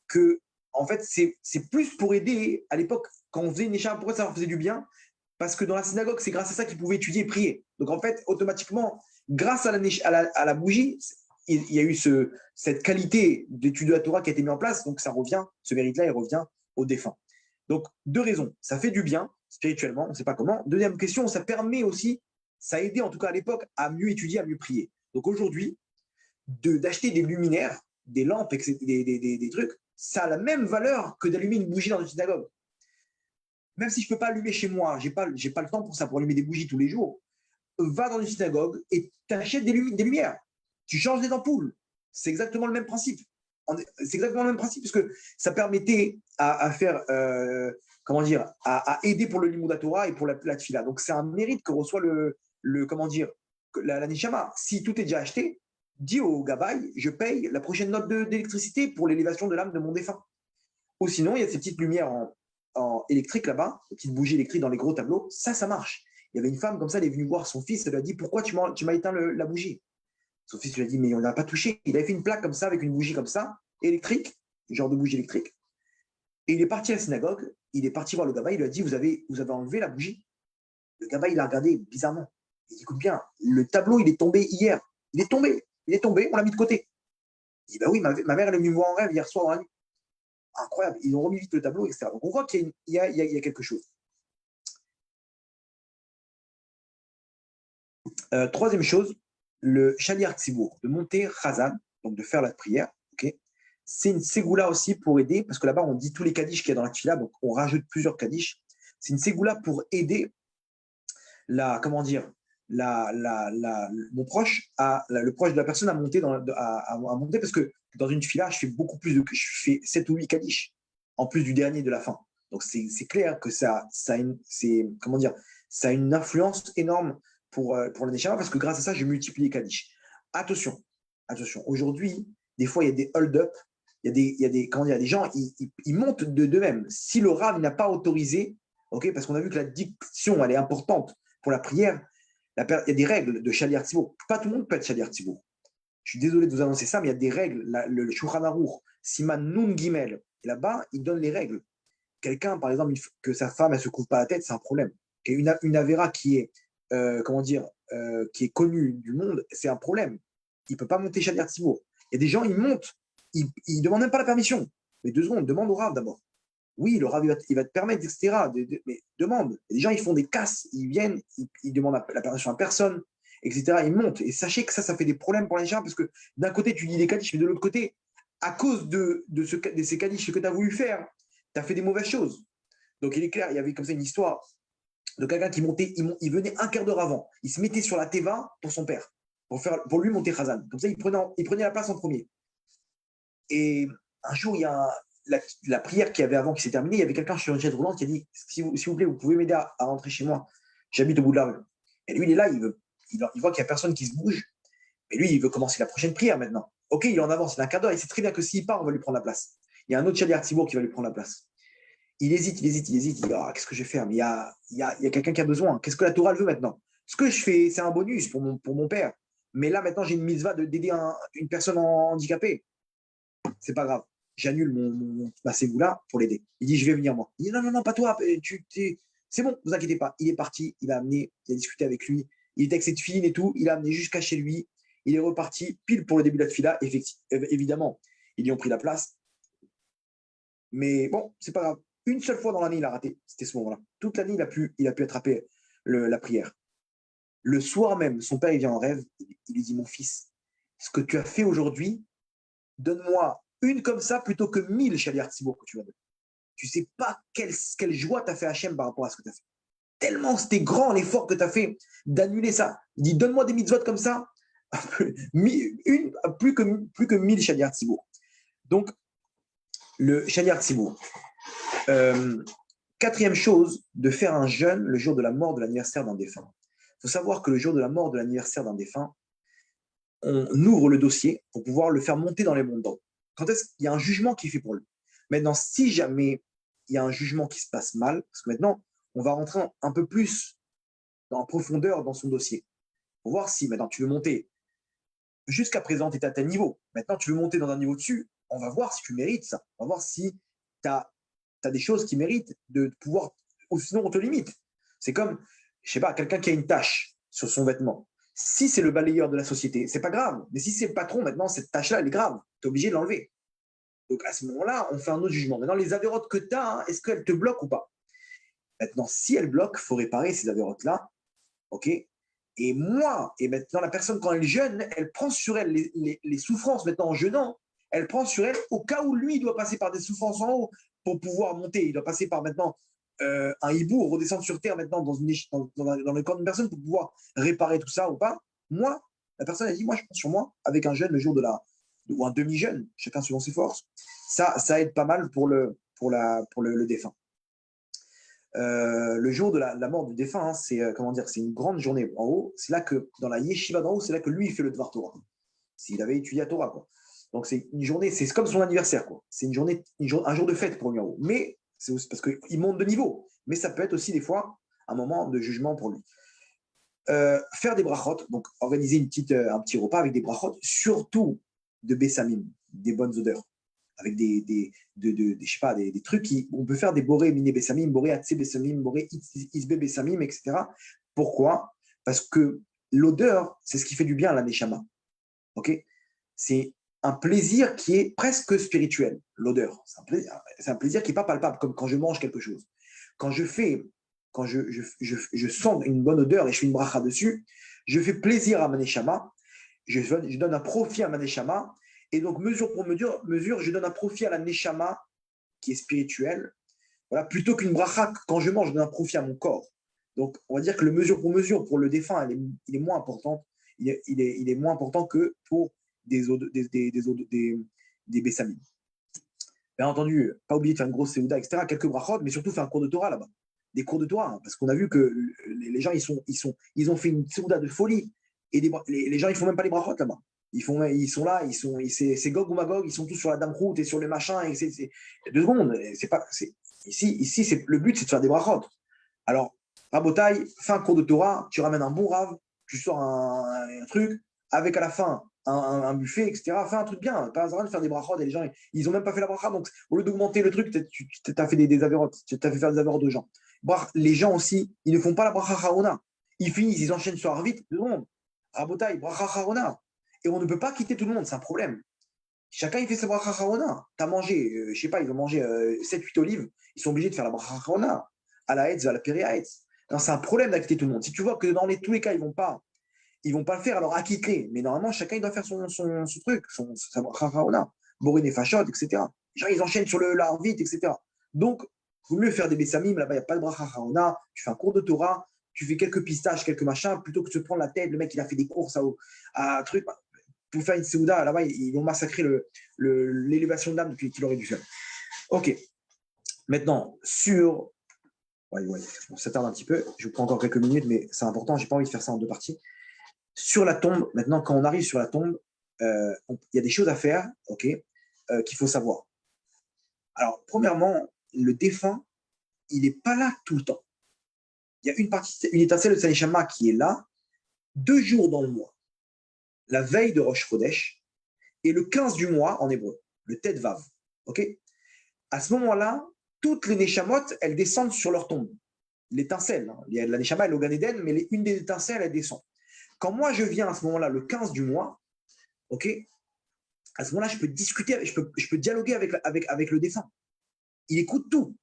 que en fait, c'est plus pour aider à l'époque, quand on faisait une écharpe, pourquoi ça leur faisait du bien? Parce que dans la synagogue, c'est grâce à ça qu'ils pouvaient étudier et prier. Donc en fait, automatiquement, grâce à la bougie, il y a eu cette qualité d'étude de la Torah qui a été mise en place, donc ça revient, ce mérite-là, il revient aux défunts. Donc, deux raisons. Ça fait du bien, spirituellement, on ne sait pas comment. Deuxième question, ça permet aussi, ça a aidé en tout cas à l'époque à mieux étudier, à mieux prier. Donc aujourd'hui, d'acheter des luminaires, des lampes, des trucs, ça a la même valeur que d'allumer une bougie dans une synagogue. Même si je ne peux pas allumer chez moi, je n'ai pas le temps pour ça, pour allumer des bougies tous les jours, va dans une synagogue et t'achètes des lumières. Tu changes des ampoules. C'est exactement le même principe. C'est exactement le même principe parce que ça permettait à faire, comment dire, à aider pour le Limud Torah et pour la Tfila. Donc c'est un mérite que reçoit comment dire, la Nishama. Si tout est déjà acheté, dis au Gabaï, je paye la prochaine note d'électricité pour l'élévation de l'âme de mon défunt. Ou sinon, il y a ces petites lumières en électrique là-bas, des petites bougies électriques dans les gros tableaux. Ça marche. Il y avait une femme comme ça, elle est venue voir son fils, elle lui a dit pourquoi tu m'as éteint la bougie. Son fils lui a dit mais on n'a pas touché. Il avait fait une plaque comme ça avec une bougie comme ça, électrique, genre de bougie électrique. Et il est parti à la synagogue, il est parti voir le gabaï, il lui a dit vous avez enlevé la bougie. Le gabaï, il a regardé bizarrement. Il dit écoute bien, le tableau, il est tombé hier. Il est tombé, on l'a mis de côté. Il dit bah oui, ma mère, elle est venue me voir en rêve hier soir dans la nuit. Incroyable, ils ont remis vite le tableau, etc. Donc on voit qu'il y a quelque chose. Troisième chose, le Shaliar Tzibour, de monter Chazan, donc de faire la prière, ok, c'est une ségoula aussi pour aider, parce que là-bas on dit tous les kaddish qu'il y a dans la tfila, donc on rajoute plusieurs kaddish. C'est une ségoula pour aider comment dire, mon proche, le proche de la personne à monter, à monter, parce que dans une tfila, je fais 7 ou 8 kaddish, en plus du dernier de la fin. Donc c'est clair que comment dire, ça a une influence énorme pour la Neshama, parce que grâce à ça, je multiplie les Kaddish. Attention, aujourd'hui, des fois, il y a des hold-up, comment dire, il y a des gens, ils montent d'eux-mêmes. Si le Rav n'a pas autorisé, ok, parce qu'on a vu que la diction, elle est importante pour la prière, il y a des règles de Shaliar Tzibour. Pas tout le monde peut être Shaliar Tzibour. Je suis désolé de vous annoncer ça, mais il y a des règles. Le Shulchan Aruch, Siman Nun Gimel, et là-bas, il donne les règles. Quelqu'un, par exemple, que sa femme, elle se couvre pas la tête, c'est un problème. Une Avera qui est comment dire, qui est connu du monde, c'est un problème. Il ne peut pas monter Shaliar Tzibour. Il y a des gens, ils montent, ils ne demandent même pas la permission. Mais 2 secondes, demande au Rav d'abord. Oui, le Rav, il va te permettre, etc. Mais demande. Il y a des gens, ils font des casses, ils viennent, ils demandent la permission à personne, etc. Ils montent. Et sachez que ça fait des problèmes pour les gens, parce que d'un côté, tu dis des kadish, mais de l'autre côté, à cause de ces kadish que tu as voulu faire, tu as fait des mauvaises choses. Donc il est clair, il y avait comme ça une histoire de quelqu'un qui montait, il venait un quart d'heure avant. Il se mettait sur la Teva pour son père, pour lui monter Khazan. Comme ça, il prenait la place en premier. Et un jour, il y a la prière qu'il y avait avant qui s'est terminée. Il y avait quelqu'un sur une chaise roulante qui a dit s'il vous plaît, vous pouvez m'aider à rentrer chez moi. J'habite au bout de la rue. Et lui, il est là, il voit qu'il n'y a personne qui se bouge. Et lui, il veut commencer la prochaine prière maintenant. Ok, il est en avance, il a un quart d'heure. Il sait très bien que s'il part, on va lui prendre la place. Il y a un autre Shaliar Tzibour qui va lui prendre la place. Il hésite. Il dit qu'est-ce que je vais faire? Mais il y a quelqu'un qui a besoin. Qu'est-ce que la Torah veut maintenant? Ce que je fais, c'est un bonus pour mon père. Mais là, maintenant, j'ai une mitzvah d'aider une personne handicapée. C'est pas grave. J'annule ma ségoula pour l'aider. Il dit je vais venir moi. Il dit non, pas toi. C'est bon, vous inquiétez pas. Il est parti. Il a discuté avec lui. Il était avec cette fille et tout. Il a amené jusqu'à chez lui. Il est reparti pile pour le début de la fila. Évidemment, ils lui ont pris la place. Mais bon, c'est pas grave. Une seule fois dans l'année, il a raté. C'était ce moment-là. Toute l'année, il a pu attraper la prière. Le soir même, son père, il vient en rêve, il lui dit, mon fils, ce que tu as fait aujourd'hui, donne-moi une comme ça plutôt que 1000 Shaliach Tzibour que tu vas donner. Tu ne sais pas quelle joie t'as fait Hachem par rapport à ce que tu as fait. Tellement c'était grand l'effort que tu as fait d'annuler ça. Il dit, donne-moi des mitzvot comme ça, plus que 1000 Shaliach Tzibour. Donc, le Shaliach Tzibour. Quatrième chose, de faire un jeûne le jour de la mort de l'anniversaire d'un défunt. Il faut savoir que le jour de la mort de l'anniversaire d'un défunt, on ouvre le dossier pour pouvoir le faire monter dans les mondes d'en haut. Quand est-ce qu'il y a un jugement qui est fait pour lui. Maintenant, si jamais il y a un jugement qui se passe mal, parce que maintenant, on va rentrer un peu plus en profondeur dans son dossier, pour voir si maintenant tu veux monter. Jusqu'à présent, tu étais à tel niveau. Maintenant, tu veux monter dans un niveau dessus. On va voir si tu mérites ça. On va voir si tu as des choses qui méritent de pouvoir, ou sinon on te limite. C'est comme, je sais pas, quelqu'un qui a une tache sur son vêtement. Si c'est le balayeur de la société, c'est pas grave. Mais si c'est le patron, maintenant, cette tâche-là, elle est grave. Tu es obligé de l'enlever. Donc, à ce moment-là, on fait un autre jugement. Maintenant, les avérotes que tu as, est-ce qu'elles te bloquent ou pas? Maintenant, si elles bloquent, il faut réparer ces avérotes-là. OK? Et moi, et maintenant, la personne, quand elle jeûne, elle prend sur elle les souffrances, maintenant, en jeûnant, elle prend sur elle au cas où lui doit passer par des souffrances en haut pour pouvoir monter. Il doit passer par maintenant un hibou, redescendre sur terre maintenant dans le corps d'une personne pour pouvoir réparer tout ça ou pas. Moi, la personne a dit, moi, je prends sur moi avec un jeûne le jour ou un demi-jeûne, chacun selon ses forces. Ça aide pas mal pour le défunt. Le jour de la mort du défunt, hein, c'est c'est une grande journée en haut. C'est là que dans la yeshiva d'en haut, c'est là que lui il fait le Dvar Torah. S'il avait étudié la Torah, quoi. Donc c'est une journée, c'est comme son anniversaire, quoi. C'est un jour de fête pour lui en haut. Mais c'est aussi parce qu'il monte de niveau. Mais ça peut être aussi des fois un moment de jugement pour lui. Faire des brachot, donc organiser un petit repas avec des brachot, surtout de bessamim, des bonnes odeurs, avec je sais pas, des trucs on peut faire des boré mini bessamim, boré atse bessamim, boré isbe bessamim, etc. Pourquoi? Parce que l'odeur, c'est ce qui fait du bien à la neshama. Ok? C'est un plaisir qui est presque spirituel, l'odeur. C'est un plaisir qui n'est pas palpable, comme quand je mange quelque chose. Quand je sens une bonne odeur et je fais une bracha dessus, je fais plaisir à ma neshama, je donne un profit à ma neshama, et donc mesure pour mesure, je donne un profit à la neshama qui est spirituelle, voilà, plutôt qu'une bracha, quand je mange, je donne un profit à mon corps. Donc on va dire que le mesure pour le défunt, il est moins important, il est moins important que pour des bessamines. Bien entendu, pas oublier de faire une grosse séouda, etc., quelques brachot, mais surtout faire un cours de Torah là-bas. Des cours de Torah, hein, parce qu'on a vu que les gens, ils ont fait une séouda de folie. Et les gens, ils font même pas les brachot là-bas. Ils sont là, c'est Gog ou Magog, ils sont tous sur la dame route et sur le machin. Et c'est 2 secondes. Ici, le but, c'est de faire des brachot. Alors, Rabotaille, fais un cours de Torah, tu ramènes un bon rave, tu sors un truc, avec à la fin un buffet, etc. Fais un truc bien, pas besoin de faire des brachot et les gens, ils n'ont même pas fait la bracha, donc au lieu d'augmenter le truc, tu as fait des avérotes, tu as fait faire des avérotes de gens. Les gens aussi, ils ne font pas la bracha harona. Ils finissent, ils enchaînent sur Arvit, 2 secondes. Rabotaille, bracha harona. Et on ne peut pas quitter tout le monde, c'est un problème. Chacun, il fait sa bracha harona. Tu as mangé, je sais pas, ils ont mangé 7-8 olives, ils sont obligés de faire la bracha harona. À la Hetz, à la Péréaetz. C'est un problème d'acquitter tout le monde. Si tu vois que dans tous les cas, ils vont pas le faire, alors acquitte-les. Mais normalement, chacun, il doit faire son truc, sa bracha Borin et Fachot, etc. Les gens, ils enchaînent sur l'art vite, etc. Donc, il vaut mieux faire des bessamim, là-bas, il n'y a pas de bracha tu fais un cours de Torah, tu fais quelques pistaches, quelques machins, plutôt que de se prendre la tête, le mec, il a fait des courses à truc, pour faire une seouda, là-bas, ils vont massacrer l'élévation d'âme qu'il aurait dû faire. Ok. Maintenant, Ouais, on s'attarde un petit peu. Je vous prends encore quelques minutes, mais c'est important. J'ai pas envie de faire ça en 2 parties. Sur la tombe, maintenant, quand on arrive sur la tombe, il y a des choses à faire, ok, qu'il faut savoir. Alors, premièrement, le défunt, il n'est pas là tout le temps. Il y a une étincelle de Sanishama qui est là 2 jours dans le mois. La veille de Rosh Chodesh et le 15 du mois en hébreu, le Tet Vav. Ok. À ce moment-là, toutes les Neshamot, elles descendent sur leur tombe. L'étincelle, hein. Il y a la Neshama, elle est au Gan Eden, mais une des étincelles, elle descend. Quand moi, je viens à ce moment-là, le 15 du mois, ok, à ce moment-là, je peux discuter, je peux dialoguer avec le défunt. Il écoute tout.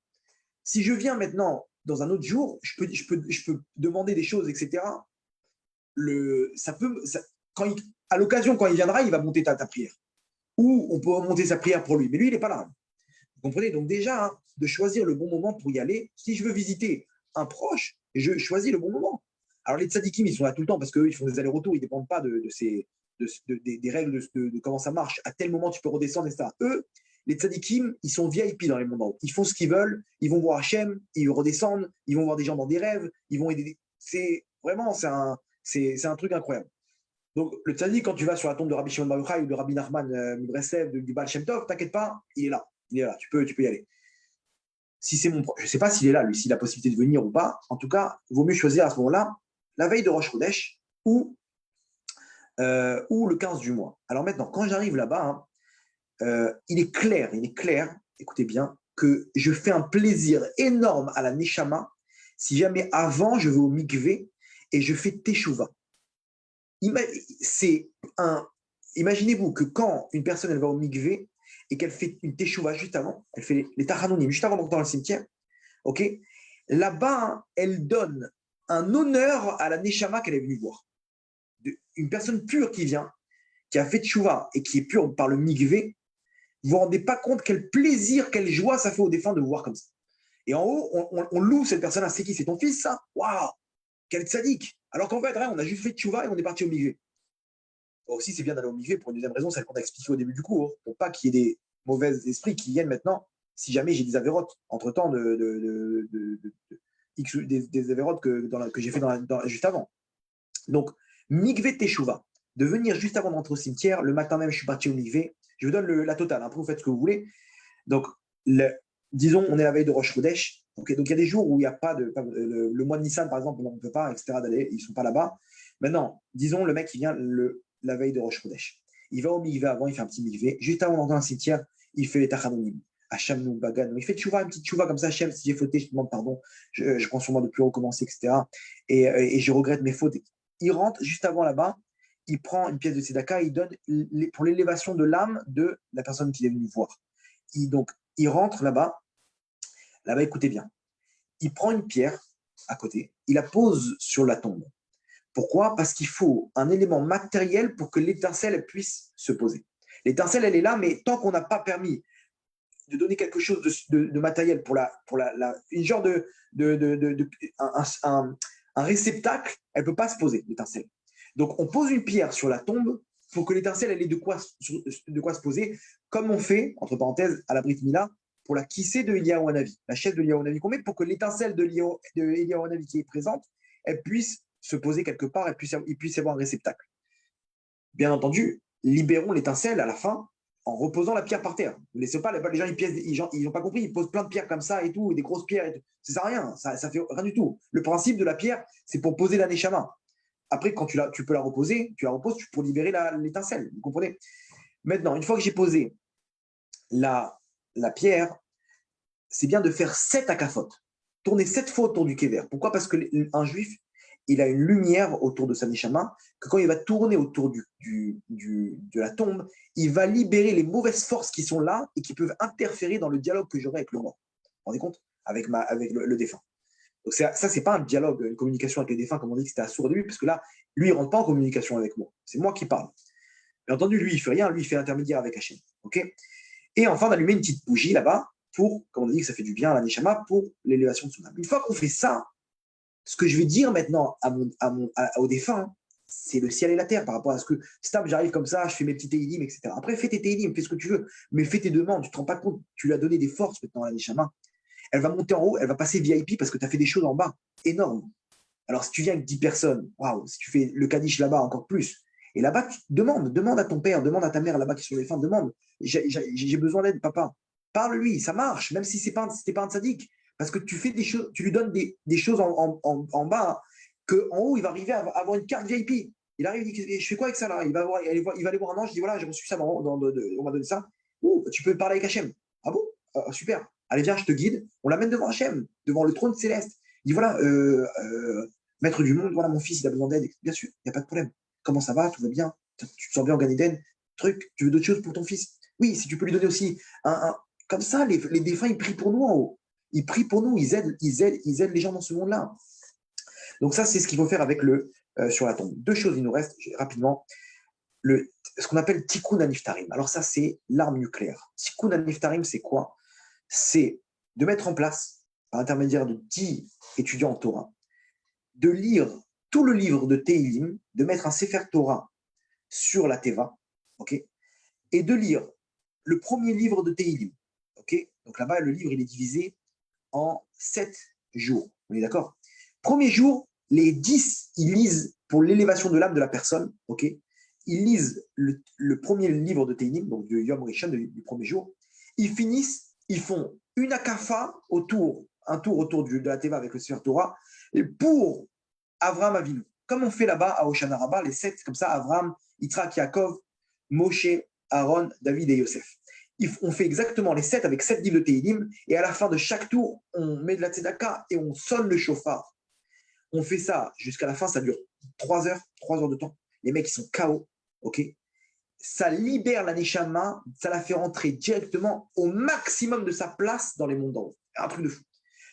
Si je viens maintenant dans un autre jour, je peux demander des choses, etc. à l'occasion, quand il viendra, il va monter ta prière. Ou on peut monter sa prière pour lui. Mais lui, il n'est pas là. Vous comprenez? Donc déjà, hein, de choisir le bon moment pour y aller. Si je veux visiter un proche, je choisis le bon moment. Alors les tzadikim, ils sont là tout le temps parce qu'eux, ils font des allers-retours, ils ne dépendent pas des règles de comment ça marche. À tel moment, tu peux redescendre, etc. Eux, les tzadikim, ils sont VIP dans les mondes en haut. Ils font ce qu'ils veulent, ils vont voir Hachem, ils redescendent, ils vont voir des gens dans des rêves, ils vont aider. C'est vraiment, c'est un truc incroyable. Donc, le tzaddik, quand tu vas sur la tombe de Rabbi Shimon Bar Yochai ou de Rabbi Nachman Breslev, du Baal Shem Tov, t'inquiète pas, il est là. Il est là, tu peux y aller. Si c'est je ne sais pas s'il est là, lui, s'il a la possibilité de venir ou pas. En tout cas, il vaut mieux choisir à ce moment-là la veille de Rosh Chodesh ou le 15 du mois. Alors maintenant, quand j'arrive là-bas, hein, il est clair, écoutez bien, que je fais un plaisir énorme à la Neshama si jamais avant je vais au mikvé et je fais Teshuvah. Imaginez-vous que quand une personne elle va au mikvé et qu'elle fait une Teshuvah juste avant, elle fait les tachanonim juste avant d'entrer dans le cimetière, ok, là-bas, elle donne un honneur à la Neshama qu'elle est venue voir. Une personne pure qui vient, qui a fait Teshuvah et qui est pure par le mikvé, vous ne vous rendez pas compte quel plaisir, quelle joie ça fait aux défunts de vous voir comme ça. Et en haut, on loue cette personne-là. C'est qui? C'est ton fils, ça? Waouh! Quel sadique! Alors qu'en fait, on a juste fait tchouva et on est parti au mikvé. Aussi, c'est bien d'aller au mikvé pour une deuxième raison, celle qu'on a expliquée au début du cours, pour pas qu'il y ait des mauvais esprits qui viennent maintenant, si jamais j'ai des avérotes, entre-temps, des avérotes que j'ai fait juste avant. Donc, mikvé teshuva, de venir juste avant d'entrer au cimetière, le matin même, je suis parti au mikvé. Je vous donne la totale, après vous faites ce que vous voulez. Donc, disons, on est la veille de Rosh Chodesh. Okay, donc, il y a des jours où il n'y a pas le mois de Nissan, par exemple, on ne peut pas, etc., d'aller, ils ne sont pas là-bas. Maintenant, disons, le mec, il vient la veille de Rosh Chodesh. Il va au mikvé avant, il fait un petit mikvé. Juste avant d'entrer dans le cimetière, il fait les tachanonim. Hachem nou bagan. Il fait tchouva, une petite tchouva comme ça. Hachem, si j'ai fauté, je te demande pardon. Je prends sur moi de plus recommencer, etc. Et je regrette mes fautes. Il rentre juste avant là-bas. Il prend une pièce de tzedaka, il donne pour l'élévation de l'âme de la personne qu'il est venu voir. Donc, il rentre là-bas. Là-bas, écoutez bien. Il prend une pierre à côté, il la pose sur la tombe. Pourquoi? Parce qu'il faut un élément matériel pour que l'étincelle puisse se poser. L'étincelle, elle est là, mais tant qu'on n'a pas permis de donner quelque chose de matériel pour une genre un réceptacle, elle ne peut pas se poser, l'étincelle. Donc, on pose une pierre sur la tombe pour que l'étincelle, elle ait de quoi se poser, comme on fait, entre parenthèses, à la Brit Mila, pour la kissée de Eliyahu Hanavi, la chaise de Eliyahu Hanavi qu'on met pour que l'étincelle de Eliyahu Hanavi qui est présente, elle puisse se poser quelque part, il puisse y avoir un réceptacle. Bien entendu, libérons l'étincelle à la fin en reposant la pierre par terre. Ne laissez pas les gens, ils n'ont pas compris, ils posent plein de pierres comme ça et tout, et des grosses pierres. Et tout. Ça sert à rien, ça fait rien du tout. Le principe de la pierre, c'est pour poser la neshama. Après, quand tu peux la reposer, tu la reposes pour libérer l'étincelle. Vous comprenez? Maintenant, une fois que j'ai posé la pierre, c'est bien de faire 7 akafot. Tourner 7 fois autour du kéver. Pourquoi? Parce qu'un juif, il a une lumière autour de sa neshama, que quand il va tourner autour de la tombe, il va libérer les mauvaises forces qui sont là et qui peuvent interférer dans le dialogue que j'aurai avec le mort. Vous vous rendez compte? Avec le défunt. Donc ça, c'est pas un dialogue, une communication avec les défunts, comme on dit que c'était à sourd de lui, parce que là, lui, il ne rentre pas en communication avec moi. C'est moi qui parle. Bien entendu, lui, il ne fait rien, lui, il fait intermédiaire avec Hachem. Okay, et enfin, d'allumer une petite bougie là-bas pour, comme on dit que ça fait du bien à la neshama, pour l'élévation de son âme. Une fois qu'on fait ça, ce que je vais dire maintenant au défunt, c'est le ciel et la terre par rapport à ce que, stable, j'arrive comme ça, je fais mes petits télim, etc. Après, fais tes télim, fais ce que tu veux, mais fais tes demandes, tu ne te rends pas compte, tu lui as donné des forces maintenant à la neshama. Elle va monter en haut, elle va passer VIP parce que tu as fait des choses en bas énormes. Alors, si tu viens avec 10 personnes, waouh, si tu fais le Kaddish là-bas, encore plus. Et là-bas, tu demande à ton père, demande à ta mère là-bas qui sont les femmes, demande, j'ai besoin d'aide, papa. Parle-lui, ça marche, même si c'est pas un tzaddik. Parce que tu fais des choses, tu lui donnes des choses en bas, qu'en haut, il va arriver à avoir une carte VIP. Il arrive, il dit, je fais quoi avec ça là? Il va aller voir un ange, il dit, voilà, j'ai reçu ça, on m'a donné ça. Ouh, tu peux parler avec Hachem. Ah bon? Super. Allez, viens, je te guide. On l'amène devant Hachem, devant le trône céleste. Il dit, voilà, maître du monde, voilà, mon fils, il a besoin d'aide. Bien sûr, il n'y a pas de problème. Comment ça va? Tout va bien? Tu te sens bien en Gan Eden? Truc, tu veux d'autres choses pour ton fils? Oui, si tu peux lui donner aussi comme ça, les défunts, ils prient pour nous en haut. Ils prient pour nous, ils aident les gens dans ce monde-là. Donc ça, c'est ce qu'il faut faire avec sur la tombe. Deux choses, il nous reste rapidement. Ce qu'on appelle Tikkun Aniftarim. Alors ça, c'est l'arme nucléaire. Tikkun Aniftarim, c'est quoi? C'est de mettre en place, par l'intermédiaire de 10 étudiants en Torah, de lire tout le livre de Tehilim, de mettre un Sefer Torah sur la Teva, ok, et de lire le premier livre de Tehilim. Okay, donc là-bas, le livre, il est divisé en 7 jours. On est d'accord? Premier jour, les 10, ils lisent pour l'élévation de l'âme de la personne. Okay, ils lisent le premier livre de Tehilim, donc du Yom Rishon, du premier jour. Ils finissent, ils font une akafa un tour autour de la Teva avec le Sefer Torah, et pour Avraham Avinu. Comme on fait là-bas à Hoshana Rabbah, les 7, comme ça, Avraham, Yitzhak, Yaakov, Moshe, Aaron, David et Yosef. On fait exactement les 7 avec 7 livres de Tehilim, et à la fin de chaque tour, on met de la tzedaka et on sonne le chauffard. On fait ça jusqu'à la fin, ça dure 3 heures de temps. Les mecs, ils sont KO, ok? Ça libère la neshama, ça la fait rentrer directement au maximum de sa place dans les mondes d'en haut. Un truc de fou.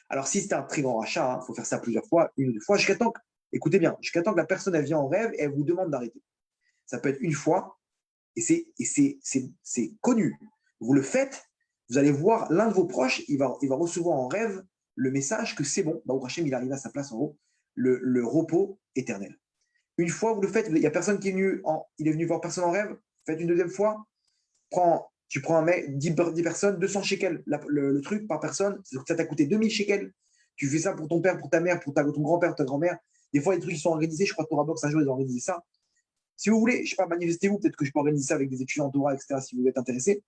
Alors, si c'est un très grand rachat, il faut faire ça plusieurs fois, une ou deux fois, jusqu'à temps que, écoutez bien, jusqu'à temps que la personne elle vient en rêve et elle vous demande d'arrêter. Ça peut être une fois, et c'est connu. Vous le faites, vous allez voir l'un de vos proches, il va recevoir en rêve le message que c'est bon, Baruch Hashem, il arrive à sa place en haut, le repos éternel. Une fois, vous le faites, il n'y a personne qui est venu, il est venu voir personne en rêve, faites une deuxième fois, tu prends un mec, 10 personnes, 200 shekels, le truc par personne, ça t'a coûté 2000 shekels. Tu fais ça pour ton père, pour ta mère, pour ton grand-père, ta grand-mère. Des fois, les trucs ils sont organisés. Je crois que Torah Box, un jour, ils ont organisé ça. Si vous voulez, je ne sais pas, manifestez-vous. Peut-être que je peux organiser ça avec des étudiants en Torah, etc., si vous êtes intéressés.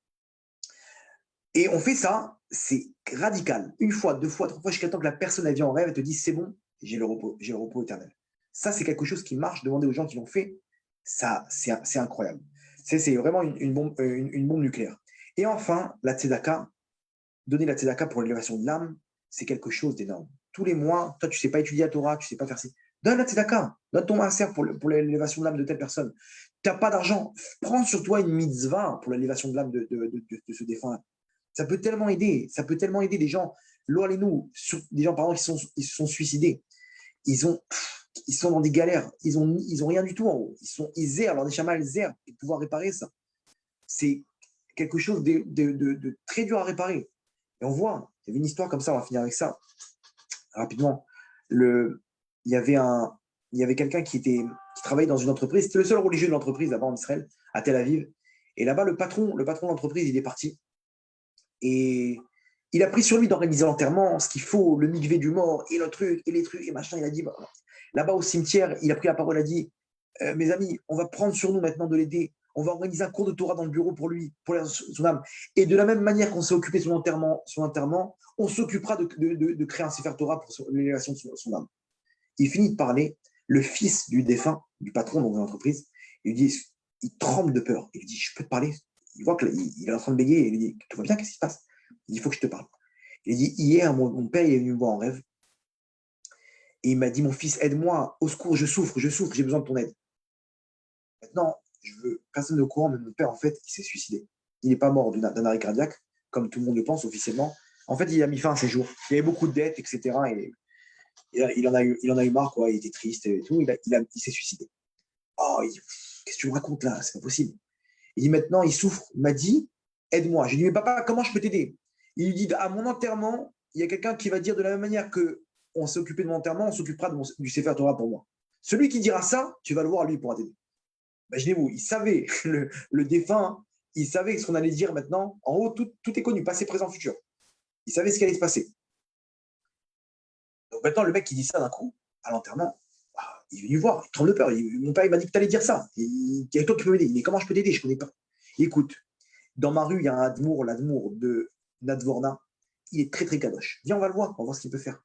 Et on fait ça, c'est radical. Une fois, deux fois, trois fois, jusqu'à temps que la personne elle vient en rêve et te dit c'est bon, j'ai le repos éternel. Ça, c'est quelque chose qui marche. Demandez aux gens qui l'ont fait. Ça, c'est incroyable. C'est vraiment une bombe nucléaire. Et enfin, la tzedaka, donner la tzedaka pour l'élévation de l'âme, c'est quelque chose d'énorme. Tous les mois, toi, tu ne sais pas étudier la Torah, tu ne sais pas faire ci. Donne la tzedaka, donne ton maaser pour l'élévation de l'âme de telle personne. Tu n'as pas d'argent, prends sur toi une mitzvah pour l'élévation de l'âme de ce défunt. Ça peut tellement aider, des gens. Nous, des gens, par exemple, ils se sont suicidés. Ils sont dans des galères. Ils ont rien du tout en haut. Ils errent, alors des chamas, elles errent. Et pouvoir réparer ça, c'est quelque chose de très dur à réparer. Et on voit, il y avait une histoire comme ça, on va finir avec ça rapidement. Il y avait quelqu'un qui travaillait dans une entreprise, c'était le seul religieux de l'entreprise là-bas en Israël, à Tel Aviv. Et là-bas, le patron de l'entreprise, il est parti. Et il a pris sur lui d'organiser l'enterrement, ce qu'il faut, le mikvé du mort, et le truc, et les trucs, et machin. Il a dit, bah, là-bas au cimetière, il a pris la parole, il a dit, mes amis, on va prendre sur nous maintenant de l'aider. On va organiser un cours de Torah dans le bureau pour lui, pour son âme. Et de la même manière qu'on s'est occupé de son enterrement, on s'occupera de créer un Sefer Torah pour l'élévation de son âme. Il finit de parler, le fils du défunt, du patron dans l'entreprise, il tremble de peur. Il lui dit, je peux te parler? Il voit qu'il est en train de bégayer. Il lui dit, tout va bien, qu'est-ce qui se passe? Il dit, il faut que je te parle. Il dit, hier, mon père il est venu me voir en rêve. Et il m'a dit, mon fils, aide-moi, au secours, je souffre, j'ai besoin de ton aide. Maintenant, personne n'est au courant, mais mon père, en fait, il s'est suicidé. Il n'est pas mort d'un arrêt cardiaque, comme tout le monde le pense officiellement. En fait, il a mis fin à ses jours. Il y avait beaucoup de dettes, etc. Et il en a eu marre, quoi. Il était triste et tout. Il s'est suicidé. Oh, qu'est-ce que tu me racontes là? C'est pas possible. Il dit maintenant, il souffre. Il m'a dit, aide-moi. J'ai dit, mais papa, comment je peux t'aider? Il lui dit, à mon enterrement, il y a quelqu'un qui va dire de la même manière que on s'est occupé de mon enterrement, on s'occupera du Sefer Torah pour moi. Celui qui dira ça, tu vas le voir, lui, pour t'aider. Imaginez-vous, il savait, le défunt, il savait ce qu'on allait dire maintenant. En haut, tout est connu, passé, présent, futur. Il savait ce qui allait se passer. Donc maintenant, le mec qui dit ça d'un coup, à l'enterrement, il est venu voir, il tremble de peur. Mon père, il m'a dit que tu allais dire ça. Il y a toi qui peux m'aider. Mais comment je peux t'aider? Je ne connais pas. Écoute, dans ma rue, il y a un Admour, l'Admour de Nadvorna. Il est très, très kadosh. Viens, on va le voir, on va voir ce qu'il peut faire.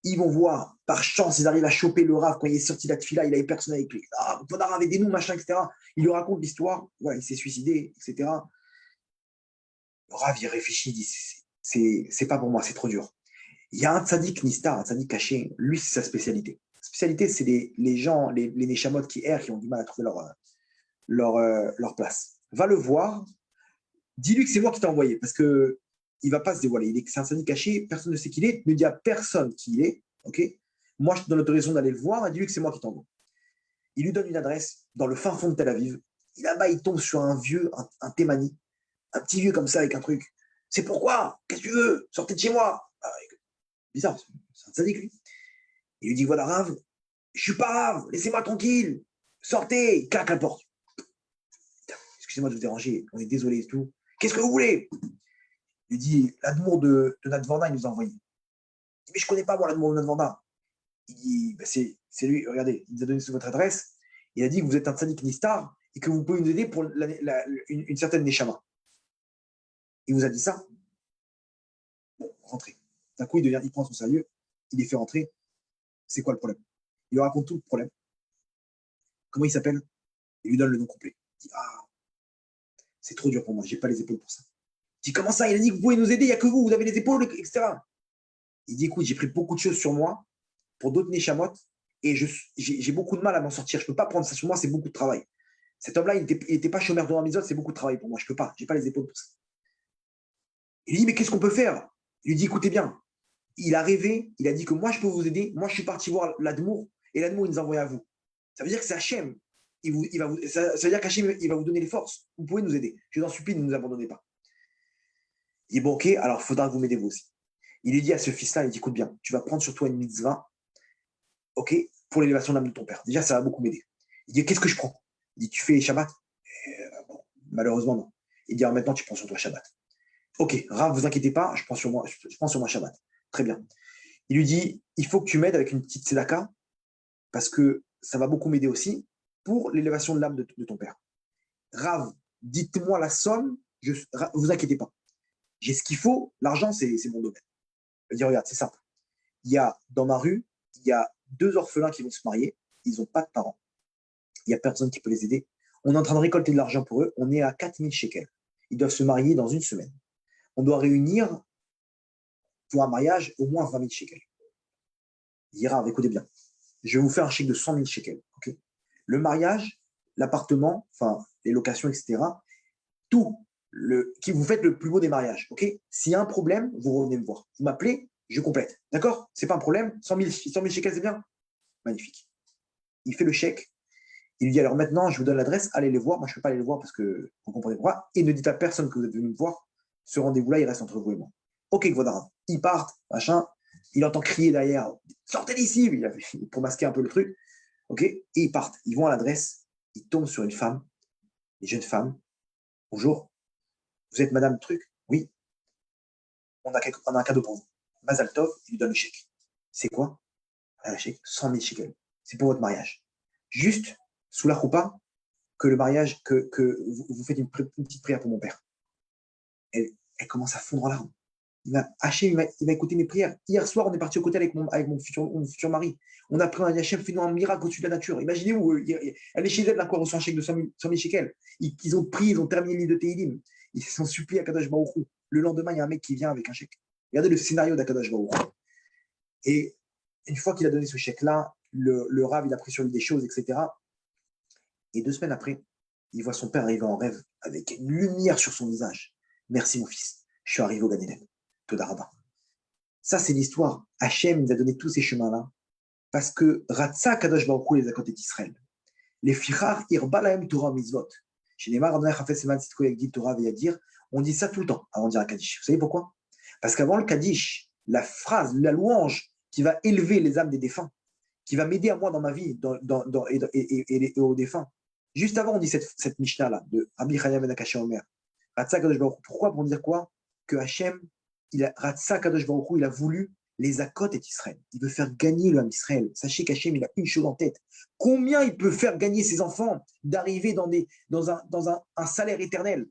Ils vont voir, par chance, ils arrivent à choper le Rav quand il est sorti de la tfila, il avait personne avec lui. Ah, Rav, aidez-nous, machin, etc. Il lui raconte l'histoire, voilà, il s'est suicidé, etc. Le Rav, il réfléchit, il dit, c'est pas pour moi, c'est trop dur. Il y a un tzaddik Nistar, un tzaddik caché, lui, c'est sa spécialité. Sa spécialité, c'est les gens, les Neshamot qui errent, qui ont du mal à trouver leur place. Va le voir, dis-lui que c'est moi qui t'ai envoyé, parce que il va pas se dévoiler. C'est un tzaddik caché, personne ne sait qui il est, ne dis à personne qui il est, ok? Moi, je te donne l'autorisation d'aller le voir, et dis-lui que c'est moi qui t'envoie. Il lui donne une adresse dans le fin fond de Tel Aviv. Et là-bas, il tombe sur un vieux, un Thémani, un petit vieux comme ça avec un truc. C'est pourquoi? Qu'est-ce que tu veux? Sortez de chez moi. Ah, bizarre, c'est un tzaddik, lui. Il lui dit, voilà, Rav, je suis pas Rav, laissez-moi tranquille. Sortez, il claque la porte. Excusez-moi de vous déranger, on est désolé et tout. Qu'est-ce que vous voulez? Il lui dit, l'amour de Nadvanda, il nous a envoyé. Il dit, mais je connais pas, moi, l'amour de Nadvanda. Il dit, bah, c'est lui, regardez, il nous a donné votre adresse. Il a dit que vous êtes un tzaddik nistar et que vous pouvez nous aider pour une certaine neshama. Il vous a dit ça? Bon, rentrez. D'un coup, il prend son sérieux, il les fait rentrer. C'est quoi le problème? Il lui raconte tout le problème. Comment il s'appelle? Il lui donne le nom complet. Il dit, ah, c'est trop dur pour moi, j'ai pas les épaules pour ça. Il dit, comment ça? Il a dit que vous pouvez nous aider, il n'y a que vous avez les épaules, etc. Il dit, écoute, j'ai pris beaucoup de choses sur moi pour d'autres neshamot et j'ai beaucoup de mal à m'en sortir. Je ne peux pas prendre ça sur moi, c'est beaucoup de travail. Cet homme-là, il n'était pas chômeur de Ramizot, c'est beaucoup de travail pour moi, je ne peux pas, j'ai pas les épaules pour ça. Il lui dit, mais qu'est-ce qu'on peut faire? Il lui dit, écoutez bien, il a rêvé, il a dit que moi, je peux vous aider. Moi, je suis parti voir l'Admour et l'Admour, il nous a envoyé à vous. Ça veut dire que c'est Hachem. Ça veut dire qu'Hachem, il va vous donner les forces. Vous pouvez nous aider. Je vous en supplie, ne nous abandonnez pas. Il dit, bon, ok, alors il faudra que vous m'aidez vous aussi. Il lui dit à ce fils-là, il dit, écoute bien, tu vas prendre sur toi une mitzvah, ok, pour l'élévation de l'âme de ton père. Déjà, ça va beaucoup m'aider. Il dit, qu'est-ce que je prends? Il dit, tu fais Shabbat? Bon, malheureusement, non. Il dit, alors maintenant, tu prends sur toi Shabbat. Ok, Rav, vous inquiétez pas, je prends sur moi Shabbat. Très bien. Il lui dit, il faut que tu m'aides avec une petite tzedaka, parce que ça va beaucoup m'aider aussi pour l'élévation de l'âme de ton père. Rav, dites-moi la somme, vous inquiétez pas. J'ai ce qu'il faut, l'argent, c'est mon domaine. Je dis, regarde, c'est simple. Il y a, dans ma rue, il y a 2 orphelins qui vont se marier, ils n'ont pas de parents. Il n'y a personne qui peut les aider. On est en train de récolter de l'argent pour eux, on est à 4000 shekels. Ils doivent se marier dans une semaine. On doit réunir pour un mariage au moins 20 000 shekels. Il dira, écoutez bien, je vais vous faire un chèque de 100 000 shekels. Okay, le mariage, l'appartement, enfin, les locations, etc., tout, qui vous faites le plus beau des mariages. Okay, s'il y a un problème, vous revenez me voir. Vous m'appelez, je complète. D'accord? C'est pas un problème? 100 000 shekels, c'est bien? Magnifique. Il fait le chèque. Il lui dit, alors maintenant, je vous donne l'adresse, allez les voir. Moi, je ne peux pas aller les voir parce que vous comprenez pourquoi. Et ne dites à personne que vous êtes venu me voir. Ce rendez-vous-là, il reste entre vous et moi. Ok, Gvodarav. Ils partent, machin. Il entend crier derrière, sortez d'ici, pour masquer un peu le truc. Ok, et ils partent. Ils vont à l'adresse. Ils tombent sur une femme, une jeune femme. Bonjour. Vous êtes Madame Truc? Oui. On a un cadeau pour vous. Mazal Tov, il lui donne le chèque. C'est quoi? Un chèque, 100 000 shekels. C'est pour votre mariage. Juste, sous la roupa, que le mariage, que vous faites une petite prière pour mon père. Elle commence à fondre en larmes. Hachem, il va écouter mes prières. Hier soir, on est parti au côté avec mon futur mari. On a pris un Hachem, fait un miracle au-dessus de la nature. Imaginez-vous, elle est chez elle, d'un quoi, reçoit un chèque de 100 000 shekels. Ils ont pris, ils ont terminé le livre de Tehilim. Ils se sont suppliés à Kadosh Baruch Hu. Le lendemain, il y a un mec qui vient avec un chèque. Regardez le scénario d'Akadosh Baruch Hu. Et une fois qu'il a donné ce chèque-là, le Rav, il a pris sur lui des choses, etc. Et 2 semaines après, il voit son père arriver en rêve avec une lumière sur son visage. Merci, mon fils. Je suis arrivé au Gan Eden. Todaraba. Ça, c'est l'histoire. Hachem nous a donné tous ces chemins-là parce que Ratsa Kadosh Baruch Hu les a côtés d'Israël. Les fichar irbalaem Torah mitzvot. Chez Neymar, Adonai Chafetz Seman Sitko Yagdi Torah Veyadir, on dit ça tout le temps avant de dire un Kaddish. Vous savez pourquoi? Parce qu'avant le Kaddish, la phrase, la louange qui va élever les âmes des défunts, qui va m'aider à moi dans ma vie et aux défunts. Juste avant, on dit cette Mishnah-là de Rabbi Chaya ben Akash Omer. Ratsa Kadosh Baruch Hu. Pourquoi? Pour dire quoi? Que Hachem, Ratsa Kadosh Baruch Hu, il a voulu les Akot et Israël. Il veut faire gagner le Ham Israël. Sachez qu'Hachem, il a une chose en tête. Combien il peut faire gagner ses enfants d'arriver dans un salaire éternel?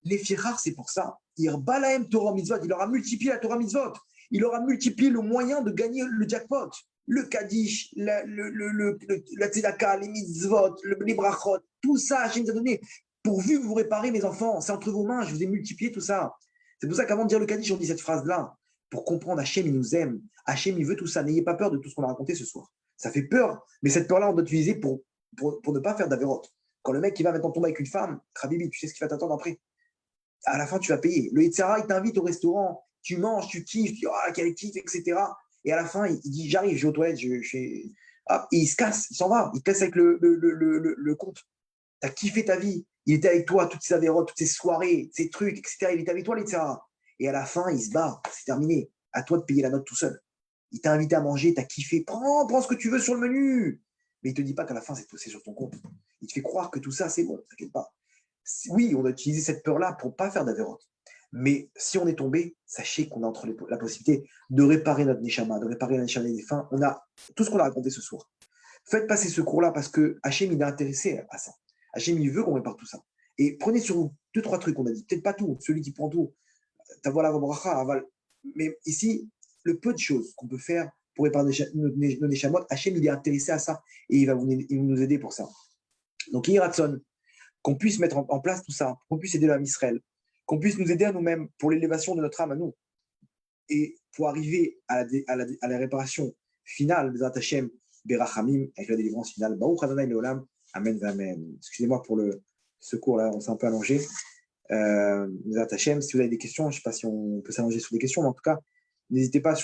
Les Fichar, c'est pour ça. Irbalaem Torah Mitzvot. Il leur a multiplié la Torah Mitzvot. Il leur a multiplié le moyen de gagner le jackpot. Le Kaddish, la Tzedaka, les Mitzvot, les Brachot, tout ça, Hachem nous a donné. Pourvu que vous réparez mes enfants, c'est entre vos mains, je vous ai multiplié tout ça. C'est pour ça qu'avant de dire le Kaddish, on dit cette phrase-là. Pour comprendre, Hachem, il nous aime. Hachem, il veut tout ça. N'ayez pas peur de tout ce qu'on a raconté ce soir. Ça fait peur, mais cette peur-là, on doit l'utiliser pour ne pas faire d'avérote. Quand le mec qui va maintenant tomber avec une femme, Khabibi, tu sais ce qu'il va t'attendre après. À la fin, tu vas payer. Le Yitzhara, il t'invite au restaurant, tu manges, tu kiffes, tu dis, ah, quel kiff, etc. Et à la fin, il dit, j'arrive, je vais aux toilettes, Ah, et il se casse, il s'en va, il te laisse avec le compte. Tu as kiffé ta vie, il était avec toi, toutes ses avérotes, toutes ses soirées, ses trucs, etc. Il était avec toi, etc. Et à la fin, il se barre, c'est terminé. À toi de payer la note tout seul. Il t'a invité à manger, t'as kiffé, prends ce que tu veux sur le menu. Mais il te dit pas qu'à la fin, c'est sur ton compte. Il te fait croire que tout ça, c'est bon, t'inquiète pas. Oui, on a utilisé cette peur-là pour pas faire d'avérotes. Mais si on est tombé, sachez qu'on a entre la possibilité de réparer notre neshama, de réparer la neshama des défunts. On a tout ce qu'on a raconté ce soir. Faites passer ce cours-là parce que Hachem, il est intéressé à ça. Hachem, il veut qu'on répare tout ça. Et prenez sur vous deux, trois trucs qu'on a dit. Peut-être pas tout, celui qui prend tout. T'avoir la bracha, aval. Mais ici, le peu de choses qu'on peut faire pour réparer nos neshamot, Hachem, il est intéressé à ça. Et il va nous aider pour ça. Donc, Iratson, qu'on puisse mettre en place tout ça, qu'on puisse aider l'âme Israël, qu'on puisse nous aider à nous-mêmes pour l'élévation de notre âme à nous. Et pour arriver à la réparation finale des Hachem, Berachamim, avec la délivrance finale. Baruch Adonai Leolam. Amen, amen. Excusez-moi pour le secours, là, on s'est un peu allongé. Hachem, si vous avez des questions, je ne sais pas si on peut s'allonger sur des questions, mais en tout cas, n'hésitez pas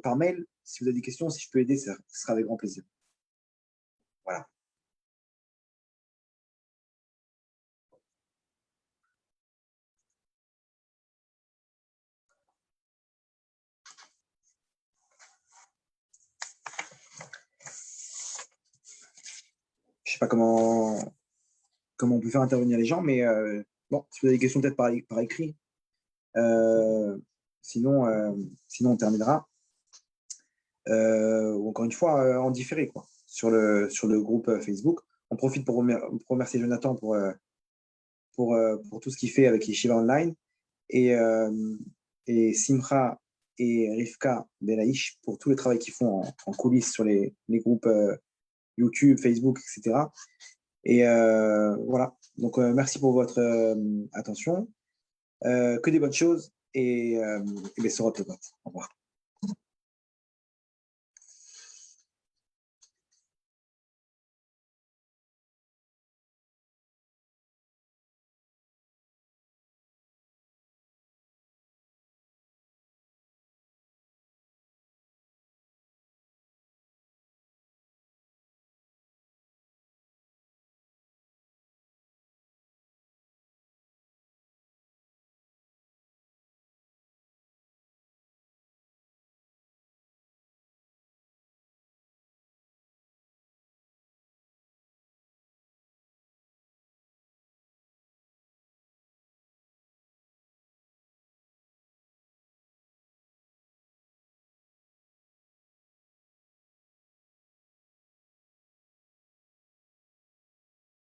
par mail. Si vous avez des questions, si je peux aider, ça sera avec grand plaisir. Voilà. Je ne sais pas comment on peut faire intervenir les gens, mais bon, si vous avez des questions, peut-être par écrit. Euh, sinon, sinon, on terminera. Ou encore une fois, en différé, quoi, sur le groupe Facebook. On profite pour remercier Jonathan pour tout ce qu'il fait avec Yeshiva Online et, Simcha et Rivka Belaïch pour tout le travail qu'ils font en coulisses sur les groupes YouTube, Facebook, etc. Et voilà. Donc, merci pour votre attention. Que des bonnes choses et Bessorot Tovat. Au revoir.